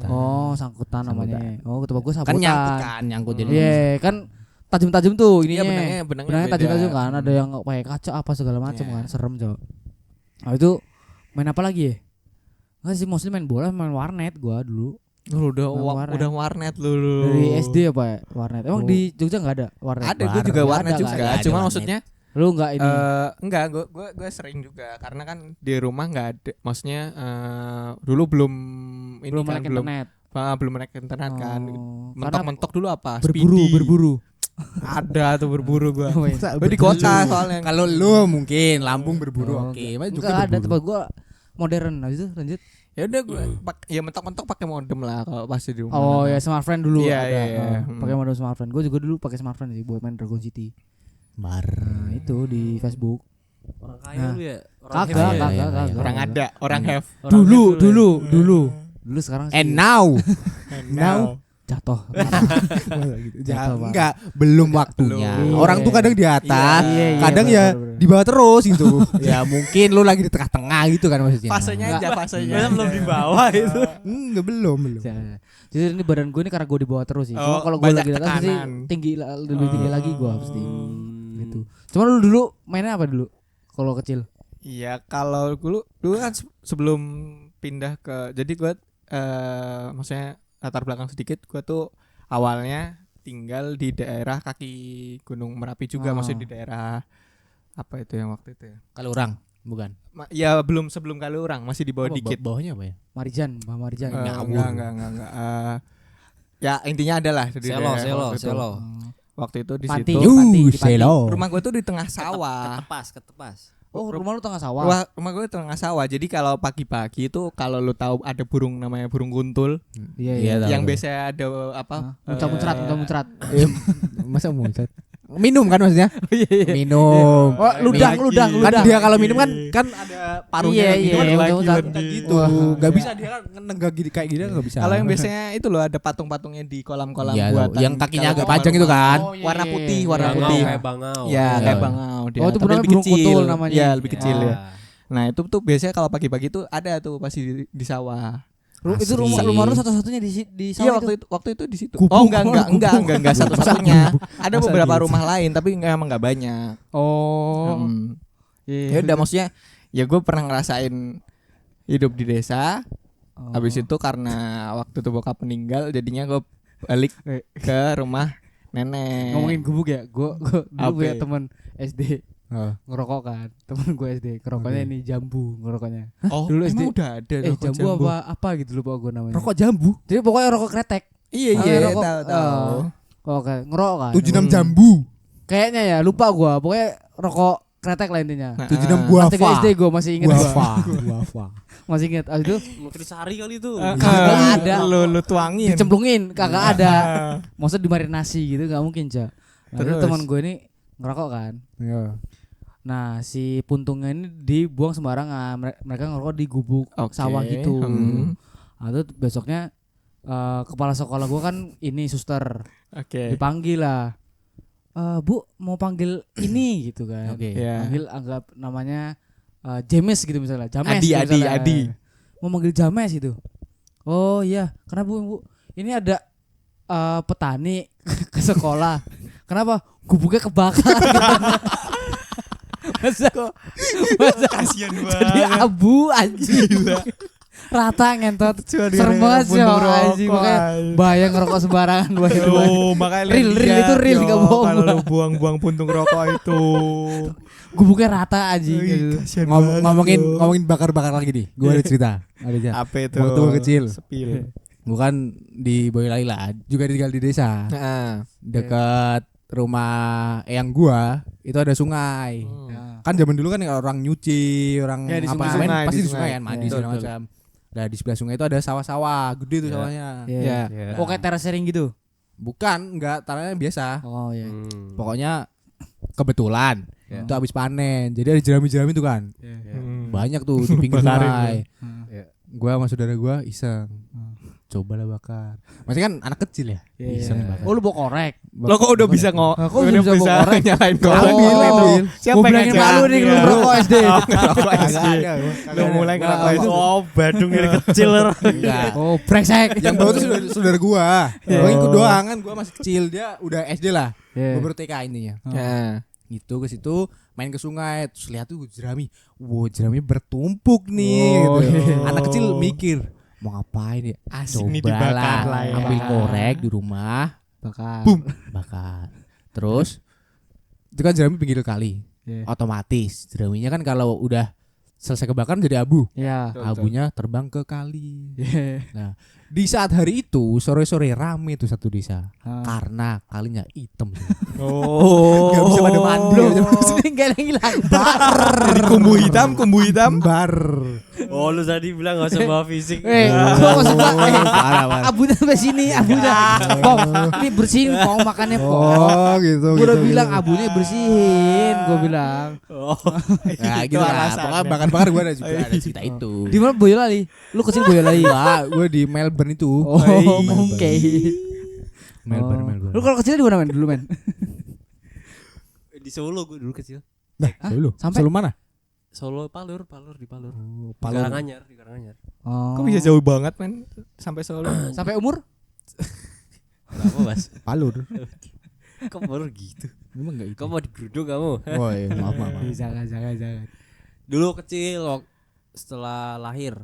Oh, sangkutan namanya. Oh, ke tempat gue sabotan. Kan nyangkut kan, nyangkut jadi. Iya, kan tajam-tajam tuh Iya, ininya. benangnya Benangnya beda. tajam-tajam kan, ada yang pakai kaca apa segala macam kan, serem, Cok. Nah, itu Main apa lagi ya? Enggak sih, mostly main bola, main warnet gua dulu. Lu udah warnet lu. Dari SD apa ya warnet? Emang Oh. di Jogja enggak ada warnet? Ada gue juga warnet Ada, juga. nggak ada Cuma warnet. maksudnya Lu enggak ini? enggak, gue sering juga karena kan di rumah nggak ada, maksudnya dulu belum ini belum kan melek internet. belum melek internet kan. Oh, karena Mentok-mentok dulu apa? berburu. Ada tuh berburu gua. Oh, iya. Gue di kota soalnya. Kalau lu mungkin Lampung berburu Oh, oke. Mas Enggak ada tempat gua modern. Habis itu lanjut. Ya udah gue ya mentok-mentok pakai modem lah kalau pasti di rumah. Oh ya smartphone dulu Iya, ada. iya, iya. Pakai modem smartphone. Gue juga dulu pakai smartphone sih buat main Dragon City. Bar. Nah, itu di Facebook. Orang kaya Nah. lu ya. Kagak, heavy ya? kagak. Orang ada, orang have. Orang Dulu, heavy lu ya? dulu sekarang sih And now. Now. jatuh. Ya, Bang. enggak, belum waktunya. Belum. Orang tuh kadang di atas, Iya, kadang bener, ya bener. di bawah terus gitu. Ya mungkin lu lagi di tengah-tengah gitu kan maksudnya. Fasenya aja, fasenya. Masa belum di bawah itu. Enggak, belum. Ya. Jadi ini badan gue ini karena gue di bawah terus sih. Cuma Oh, kalau gue banyak lagi di atas pasti tekanan. tinggi lebih tinggi lagi gue pasti. Gitu. Cuma lu dulu mainnya apa dulu? Kalau kecil? Iya, kalau dulu kan sebelum pindah ke, jadi gue maksudnya latar belakang sedikit, gue tuh awalnya tinggal di daerah kaki Gunung Merapi juga, Oh. maksudnya di daerah apa itu yang waktu itu ya? Kalau orang bukan. Ya belum sebelum Kaliurang, masih di bawah dikit. Bawahnya apa ya? Marijan, Mbah Marijan. Enggak. Ya intinya adalah di Selo, daerah selo, waktu itu. selo. Waktu itu di Panti. situ. Panti, di Panti. Rumah gue tuh di tengah sawah. Ketepas. Oh, rumah lu tengah sawah. Rumah gue tengah sawah. Jadi kalau pagi-pagi itu kalau lu tahu ada burung namanya burung kuntul, Iya, Iya, iya. tahu, yang tahu. biasanya ada apa? Muncrat. Masa muncrat? Minum kan maksudnya? Iya. Minum. Oh, ludah. Kan dia kalau minum kan ada paruhnya Iya, gitu iya, kan muncrat. gitu. Wah. Enggak bisa dia kan nenggak gini kayak gini enggak bisa. Kalau yang biasanya itu loh ada patung-patungnya di kolam-kolam Iya, buatan. yang kakinya kalau agak panjang itu kan. Oh, iya, warna iya, putih, iya. warna Bangau, putih. kayak bangau. Ya, Iya. kayak bangau dia. Oh, itu Tapi burungnya lebih burung kecil kuntul namanya. Iya, lebih kecil Ah. ya. Nah, itu tuh biasanya kalau pagi-pagi tuh ada tuh pasti di sawah. Itu Asli. rumah lu satu-satunya di Iya, sawah itu. waktu itu di situ. Gubuk, Oh, enggak satu-satunya. Ada Masa beberapa gitu? rumah lain tapi emang enggak banyak. Oh. Ya udah maksudnya ya gue pernah ngerasain hidup di desa. Oh. Habis itu karena waktu itu bokap meninggal jadinya gue balik ke rumah nenek. Ngomongin gubuk ya, gue dulu Apa? punya teman SD Oh. ngerokok kan, temen gue SD ngerokoknya Oke. ini jambu ngerokoknya. Oh, Dulu emang SD. udah ada rokok Jambu apa gitu lupa gue namanya. Rokok jambu. Jadi pokoknya rokok kretek. Iya, rokok, tahu. Oke, ngerokok kan. 76 jambu. Kayaknya ya lupa gue, pokoknya rokok kretek lah intinya. Nah, 76 Kelas 3 guava. SD gue masih inget gua. Guava. Masih inget. Abis itu Nutrisari kali itu. Kagak ada. Lu tuangin. dicemplungin, kagak ada. Maksudnya dimarinasi gitu nggak mungkin, Cak. Nah, Terus? terus teman gue ini ngerokok kan. Iya. Nah, si puntungnya ini dibuang sembarangan. Mereka ngerokok di gubuk Oke, sawah gitu. hmm. Nah, terus besoknya kepala sekolah gua kan ini suster Oke. dipanggil lah. Bu mau panggil ini gitu kan. Oke. Ya. Panggil anggap namanya James gitu misalnya. James. Adi, gitu Adi, misalnya. Adi. Mau manggil James gitu. Oh iya, kenapa Bu? Ini ada petani ke sekolah. Kenapa? Gubuknya kebakar. masa Kasian jadi abu anjing. Rata ngentot. Serem banget sih anjing. Makanya bayang ngerokok sembarangan. Oh, makanya Real itu real gak bohong. Kalau lu buang-buang puntung rokok itu. Gubuknya rata anjing gitu. Kasian Ngomongin bakar-bakar lagi nih. Gua ada cerita. Ada aja. apa itu? Waktu gua kecil. Sepil. Bukan di Boyolali lah, juga tinggal di desa. Nah. Dekat rumah eyang gua itu ada sungai. Ya. Kan zaman dulu kan orang nyuci, orang Ya, di apa sungai. main pasti Di di sungai kan, sungai. mandi Ya, segala betul. macam. Nah, di sebelah sungai itu ada sawah-sawah, gede tuh Ya. sawahnya. Iya. Ya. Oh kayak terasering gitu. Bukan, enggak, tanahnya biasa. Oh iya. Pokoknya kebetulan Ya. itu habis panen. Jadi ada jerami-jerami tuh kan. Banyak tuh di pinggir Bakarin sungai. Ya. Gua sama saudara gua iseng. Cobalah bakar. Maksudnya kan anak kecil ya. Iya. Iseng bakar. Oh lu bawa korek. Lo kok udah bisa Kok udah bisa bawa korek? nyalain Oh, korek ambil, itu? ambil. Siapa Gua yang bilangin ngajak? malu nih lu Iya. ngerokok SD. Ngerokok Kagak SD. ada. Lu mulai ngerokok itu. Oh, Badung dari kecil. Enggak. Oh brengsek. Yang bawa tuh saudara gua. Gua ikut doang kan, gua masih kecil, dia udah SD lah. Iya. Gua baru TK intinya. Ya. Gitu ke situ main ke sungai terus lihat tuh jerami. Wow, jerami bertumpuk nih Oh, gitu. iya. Anak kecil mikir mau ngapain ya? Asik nih Coba dibakar lah ya. ambil korek di rumah, Bakar. bakar. Terus itu kan jerami pinggir kali. Iya. Otomatis jeraminya kan kalau udah selesai kebakaran jadi abu. Iya. Betul. Abunya terbang ke kali. Iya. Nah, di saat hari itu sore-sore rame tuh satu desa Ah. karena kalinya hitam. Oh. Gak bisa pada mandi. Sering gak ada yang hilang. Jadi kumbu hitam. Bar. Oh lu tadi bilang gak usah bawa fisik. Gua maksud gua, Parah. abunya sampai sini, abunya. Pong, ini bersihin Pong makannya Pong. Oh, gitu. Gua udah bilang abunya bersihin, gua bilang. Oh. Nah, gitu lah. Pokoknya bakar-bakar gue ada juga ada cerita itu. Di mana Boyolali? Lu kecil Boyolali? Wah, gue di Melbourne itu. Oh, Melbourne. oke. Melbourne, Oh. Melbourne. Lu kalau kecil di mana men? Dulu men. Di Solo gue dulu kecil. Hah? Solo. Sampai? Solo mana? Solo Palur di Palur. Di Palur. Karanganyar, di Karanganyar. Oh. Kok bisa jauh banget men sampai Solo? Sampai umur? Kenapa, Mas? Palur. Kok baru gitu? Memang enggak itu. Kok mau digeruduk kamu? Oh, iya, maaf. Jangan. Dulu kecil setelah lahir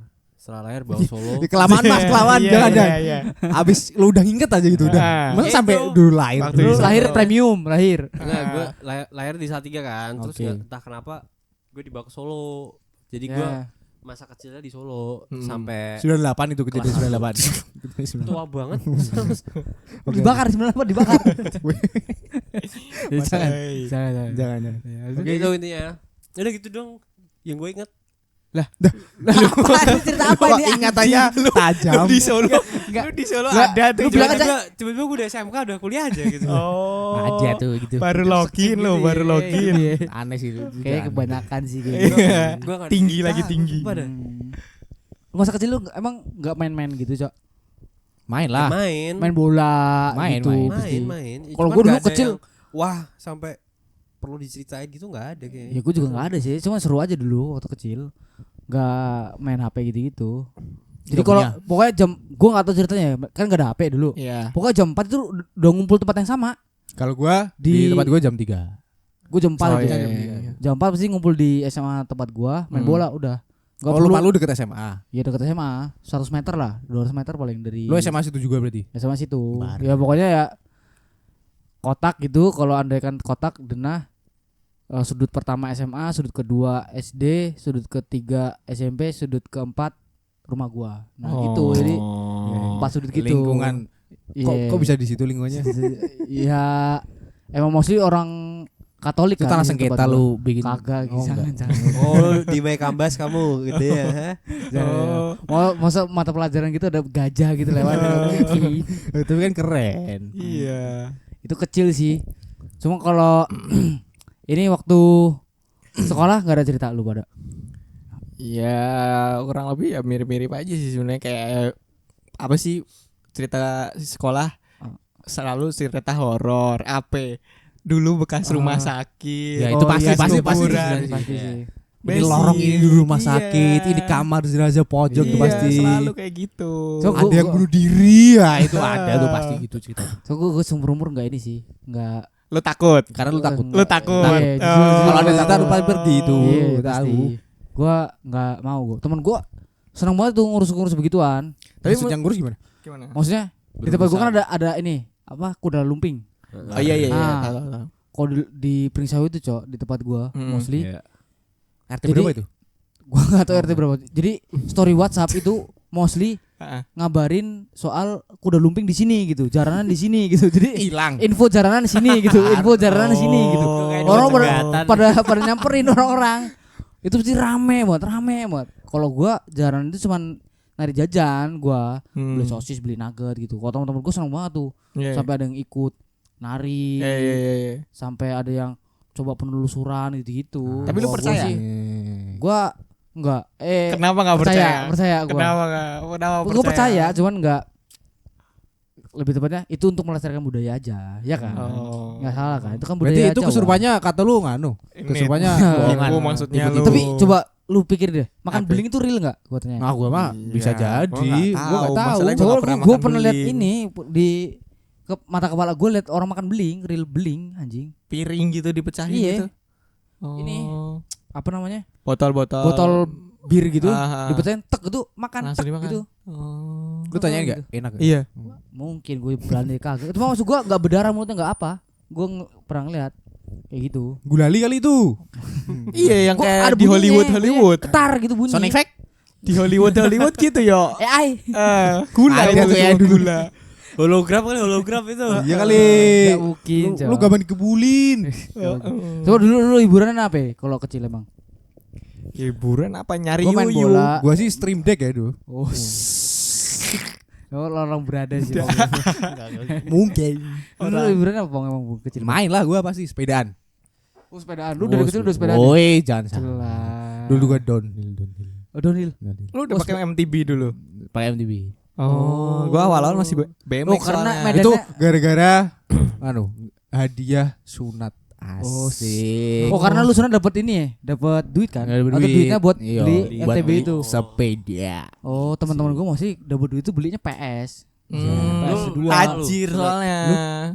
bawa Solo. Kelamaan Mas, kelamaan. Iya, Jangan. iya. Abis lu udah nginget aja gitu udah. Ah. Masa Itu. sampai dulu lahir. Waktu Lu itu. lahir premium, lahir. Enggak, gue lahir di Salatiga kan. Terus Oke. entah kenapa gue dibawa ke Solo. Jadi gue Ya. masa kecilnya di Solo Hmm. sampai 98 itu kejadian Kelas 98. tua banget. Oke. Dibakar sebenarnya apa dibakar? Mas, Jangan. hey. Jangan. Jangan. Oke itu intinya. Udah gitu dong yang gue inget. Cerita apa ini? Ingatannya tajam. Di Solo. Enggak. Lu di Solo Enggak, ada tuh. lu bilang aja. Tiba-tiba gue udah SMK udah kuliah aja gitu. Oh. Aja tuh gitu. Baru login lo, baru login. Aneh sih itu. Kayak kebanyakan sih kayak Iya. gitu. Gua nggak Tinggi cerita, lagi tinggi. sumpah dah. Lu masa kecil lu emang enggak main-main gitu, Cok? Main lah. Main. Main bola Main, gitu. main. pasti. Main. Kalau Cuman gua dulu nggak ada kecil, yang, wah sampai perlu diceritain gitu nggak ada kayaknya. ya gue juga nggak ada sih, cuma seru aja dulu waktu kecil. Nggak main HP gitu-gitu. Jadi Nggak kalau punya. pokoknya jam, gue nggak tahu ceritanya, kan nggak ada HP dulu. Iya. Pokoknya jam 4 itu udah ngumpul tempat yang sama. Kalau gua di tempat gua jam 3. Gue jam 4 Oh, itu. iya, iya. Jam 4 pasti ngumpul di SMA tempat gua, main bola udah. Nggak Oh, perlu. lu deket SMA. Ya deket SMA, 100 meter lah, 200 meter paling dari. Lu SMA situ juga berarti. SMA situ. Baru. Ya pokoknya ya kotak gitu, kalau andaikan kotak denah sudut pertama SMA, sudut kedua SD, sudut ketiga SMP, sudut keempat rumah gua. Nah, gitu. Jadi empat sudut gitu. Lingkungan. Iya. Kok bisa di situ lingkungannya? Ya emang mostly orang Katolik Itu kan. tanah di sengketa tempat gua. lu bikin. Kagak, Oh, jangan. Oh di Maikambas kamu gitu ya. Jangan. Mau masa mata pelajaran gitu ada gajah gitu lewat. Tapi kan keren. Iya. Itu kecil sih. Cuma kalau ini waktu sekolah nggak ada cerita lu pada. Ya kurang lebih ya mirip-mirip aja sih sebenarnya, kayak apa sih cerita sekolah selalu cerita horor apa dulu bekas rumah sakit. Ya, itu pasti, pasti, kuburan. Pasti sih. Ini Basic. lorong ini di rumah Iya. sakit, ini kamar jenazah pojok tuh Iya, pasti. selalu kayak gitu. So, Ada yang bunuh diri ya, itu ada tuh pasti gitu cerita. So gue seumur-umur nggak ini sih, nggak. Lu takut? Karena lu takut. Lu takut? Iya, justru- Oh. justru- Kalau ada cerita lu pasti pergi itu. Iya, Tahu. pasti. Gua nggak mau gua. Temen gua senang banget tuh ngurus-ngurus begituan. Tapi yang ngurus gimana? Gimana? Maksudnya di tempat gua kan ada ini apa kuda lumping. Oh iya iya iya. Ah. Tahu, tahu. Kalau di Pringsawi itu cok di tempat gua mostly Iya. RT Jadi- berapa itu? gua nggak tahu RT berapa. Jadi story WhatsApp itu mostly Heeh. ngabarin soal kuda lumping di sini gitu, jaranan di sini gitu. Jadi Hilang. info jaranan di sini gitu, info jaranan di sini gitu. Kayak Orang pencegatan. pada nyamperin orang-orang. Itu pasti rame banget. Kalau gua jaranan itu cuman nyari jajan, gua beli sosis, beli nugget gitu. Kalau teman-teman gua seneng banget tuh. Iya. Sampai ada yang ikut nari, Iya iya iya, iya. sampai ada yang coba penelusuran gitu-gitu. Tapi lu Gua percaya? sih, gua enggak. Kenapa enggak percaya? Percaya gua. Kenapa enggak? Kenapa percaya? Gua percaya, cuman enggak, lebih tepatnya itu untuk melestarikan budaya aja, ya kan? Oh. Nggak salah kan? Itu kan budaya Berarti itu Jawa. kesurupannya kata lu nganu. Ini Kesurupannya tipu maksudnya lu. Tapi coba lu pikir deh, makan Apa? beling itu real enggak? Gua tanya. Nah, gua mah Iya, bisa jadi. gua Gua nggak enggak tahu. tahu. Masalahnya Coba nggak pernah gue makan pernah lihat beling. ini di mata kepala gue lihat orang makan beling, real beling anjing. Piring gitu dipecahin Iya. gitu. Ini. apa namanya? Botol-botol. Botol bir gitu, dipecahin tek itu makan langsung tek dimakan. gitu. Lu tanyain enggak? Gitu. Enak. Iya. Mungkin gue berani kagak. Itu maksud gua enggak berdarah mulutnya enggak apa. Gue pernah ngeliat kayak gitu. Gulali kali itu. Iya yang Kok kayak ada di bunyinya, Hollywood. Ketar gitu bunyi. Sound effect. Di Hollywood gitu yo. AI. Gula Ada ya tuh kayak dulu. gula. Hologram itu. Iya kali. Enggak mungkin. Lu gampang dikebulin. Coba dulu hiburan apa ya kalau kecil emang? Hiburan apa nyari Gua main yuyu? bola. Gua sih stream deck ya dulu. Oh. Oh, orang berada sih. Mungkin. Lu hiburan apa Bang emang kecil? Main lah gua pasti sepedaan. Oh, sepedaan. Lu dari kecil udah sepedaan. Woi, jangan salah. Jelas. Dulu gua downhill. Oh, downhill. Lu udah pakai MTB dulu? Pakai MTB. Oh, gua awal-awal masih BMX Oh, karena soalnya. medan- Itu Medannya- gara-gara hadiah sunat. Oh, Asik. Oh, karena lu sunat dapat ini ya, dapat duit kan? Nggak dapet Atau duit. duitnya buat Iya, beli buat MTB beli itu. sepeda. Oh, teman-teman gue masih dapat duit itu belinya PS. PS2. Tajir soalnya.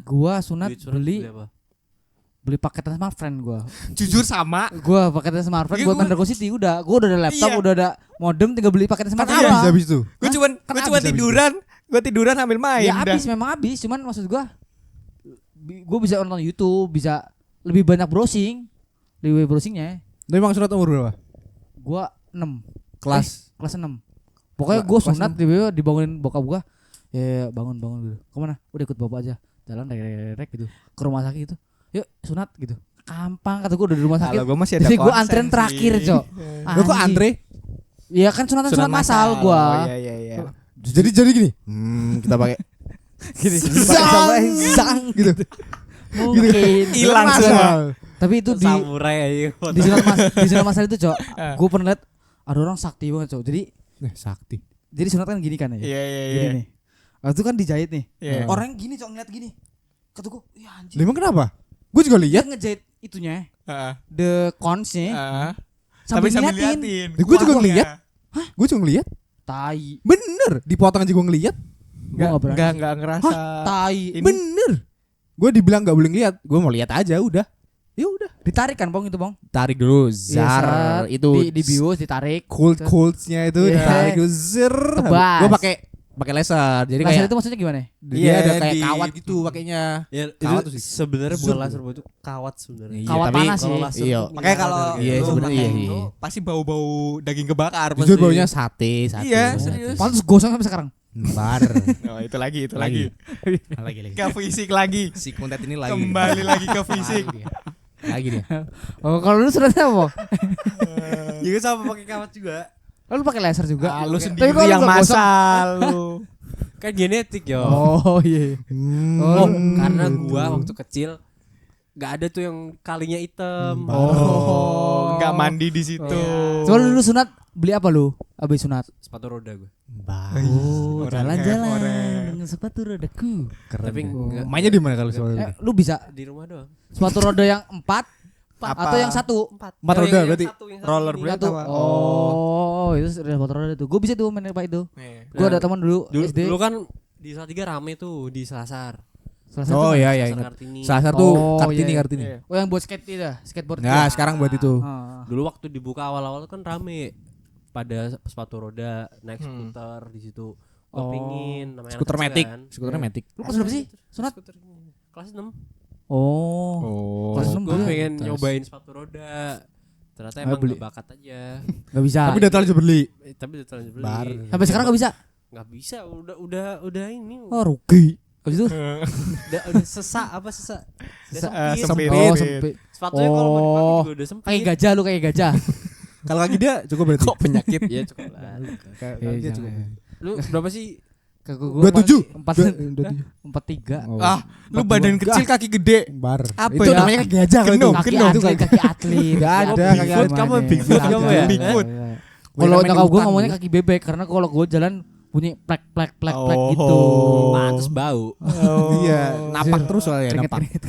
Gua sunat Duit surat beli apa? paketan smartphone gua. Jujur sama. Gua paketan smartphone Iya, buat gua- Mandar City udah. Gua udah ada laptop, Iya. udah ada modem, tinggal beli paketan smartphone. iya, Apa? Habis itu. Gue cuman tiduran. Gue tiduran sambil main. Ya habis, memang habis. Cuman maksud gua gua bisa nonton YouTube, bisa lebih banyak browsingnya. Tapi emang sunat umur berapa? Gua 6. Kelas. Kelas 6. Pokoknya gua Kelas sunat tiba-tiba dibangunin bokap gua. Ya bangun gitu. Kemana? Udah ikut bapak aja. Jalan rek gitu. Ke rumah sakit gitu. Yuk sunat gitu. Gampang kata gua udah di rumah sakit. Kalau gue masih ada Jadi gua konsen antrian sih. terakhir, Cok. Lu kok Anjing. antre? Iya kan sunat masal Oh, gua. iya. Jadi gini. Kita pakai Gini. zang gitu. Mungkin Hilang Masal. semua. Tapi itu di Samurai aja. di sunat masal itu, Cok. Gua pernah lihat ada orang sakti banget, Cok. Sakti. Jadi sunat kan gini kan ya. Iya. Gini nih. Itu kan dijahit nih. Iya. Orang gini, Cok, ngeliat gini. Kata gua, "Ya anjing." Lah emang kenapa? Gue juga Dia lihat. ngejahit itunya, Heeh. the cons-nya Tapi sambil sambil ngeliatin. liatin. Gue juga Wah, ngeliat. Gue juga ngeliat. Tai. Bener. Dipotong aja gue ngeliat. Gua enggak berani. Enggak ngerasa. Tai. Ini- Bener. Gue dibilang nggak boleh ngeliat. Gue mau lihat aja udah. Ya udah. Ditarik kan, Bang, itu, Bang? Tarik dulu. Iya, Zar. set. Itu di bius ditarik. Coldsnya itu Iya. ditarik dulu. Zer. Tebas. Gue pakai laser. Jadi Laser kayak itu maksudnya gimana? dia Iya, ada kayak di- kawat gitu pakainya. Ya, Kawat itu tuh sih. sebenarnya bukan Zoom. laser bro, itu kawat sebenarnya. Iya, Kawat tapi panas Kalau sih. laser Iya. tuh Makanya kalau Iya, lu sebenarnya pakai iya. itu pasti bau-bau daging kebakar pasti. Jujur baunya sate. Iya, serius. Pantes gosong sampai sekarang. Bar. Oh, itu lagi. lagi. Ke fisik lagi. Si kuntet ini lagi. Kembali lagi ke fisik. Lagi dia. Oh, kalau lu sunatnya apa? Juga sama pakai kawat juga. Lu pakai laser juga. Ah, lu Tapi sendiri kalau lu yang nggak gosong- masal lu. Kan genetik yo. Oh, iya. Oh, karena gua waktu kecil nggak ada tuh yang kalinya hitam. Oh, enggak mandi di situ. Coba lu sunat beli apa lu? Abis sunat. Sepatu roda gua. Oh, Orang jalan-jalan orang. dengan sepatu rodaku. Tapi enggak Mainnya di mana kalau soal Lu bisa di rumah doang. sepatu roda yang 4 Apa? atau yang 1? Empat roda berarti? Rollerblade Satu. apa? Oh, itu sepatu roda tuh. Gue bisa tuh main Pak itu. Nih. Gue ada teman dulu Dulu, SD. dulu kan di Salatiga rame tuh di Selasar. Salah Oh satu. iya Selasar ingat. Kartini. Salah satu Oh, Kartini iya. Kartini. Iya. Oh, yang buat skate itu, skateboard. Nah, sekarang buat itu. Ah. Dulu waktu dibuka awal-awal kan rame. Pada sepatu roda, naik skuter di situ. Gua Oh. pingin namanya anak Skuter kecil metik. kan. Skuter metik. Lu kelas berapa sih? Sunat? Skuter kelas 6. Oh. Oh. Kelas Terus 6 gue boleh. pengen Terus. nyobain sepatu roda. Ternyata Ah, emang beli. gak bakat aja. Gak bisa. Tapi udah terlanjur beli. Tapi udah terlanjur beli. Bar. Sampai sekarang gak bisa. Nggak bisa, udah ini. Oh, rugi. Habis itu Udah sesak apa sesak? Udah sempit. sempit. oh, Sempit. sempit. Sepatunya kalau mau dipakai Oh. juga udah sempit. Kayak gajah lu, kayak gajah. Kalau kaki dia cukup berarti. Kok penyakit? Ya cukup lah. Kaki Eh, dia jangan. cukup. Lu berapa sih? Kaki 27. 43. Oh. Ah, lu badan kecil kaki gede. Bar. Apa Itu ya? namanya kaki gajah kalau Gendong. itu. Kaki Gendong. atlet, kaki atlet. Gak ada Bigfoot, kaki kamu gimana? Bigfoot Kagak. kamu ya? Bigfoot. Kalau Main nyokap gue hutan ngomongnya lu. kaki bebek karena kalau gue jalan bunyi plek plek plek plek Oh. gitu. Pantes bau. Iya, napak terus soalnya Keringet, napak. keringet.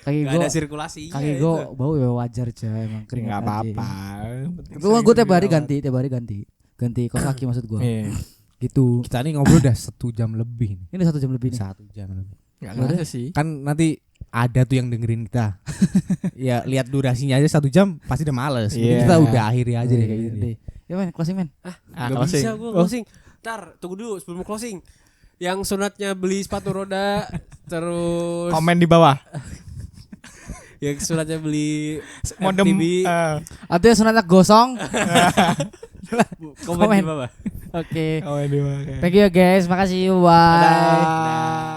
Kaki Gak gue ada sirkulasi. kaki gue bau ya wajar aja emang keringet. Enggak apa-apa. Itu gue tiap hari ganti kaos kaki maksud gue. Iya. Gitu. Kita nih ngobrol udah 1 jam lebih nih. Ini 1 jam lebih nih. 1 jam lebih. Enggak ngerasa sih. Kan nanti ada tuh yang dengerin kita. Ya lihat durasinya aja 1 jam pasti udah males. Jadi Iya. kita udah akhiri aja deh kayak gini. Ya men, closing men. Gak closing. bisa gue closing. Ntar tunggu dulu sebelum closing. Yang sunatnya beli sepatu roda, terus Komen di bawah. yang sunatnya beli Modem. FTV, Atau yang sunatnya gosong. komen komen. di bawah. Oke. Komen di bawah. Thank you guys, makasih. Bye. Dadah.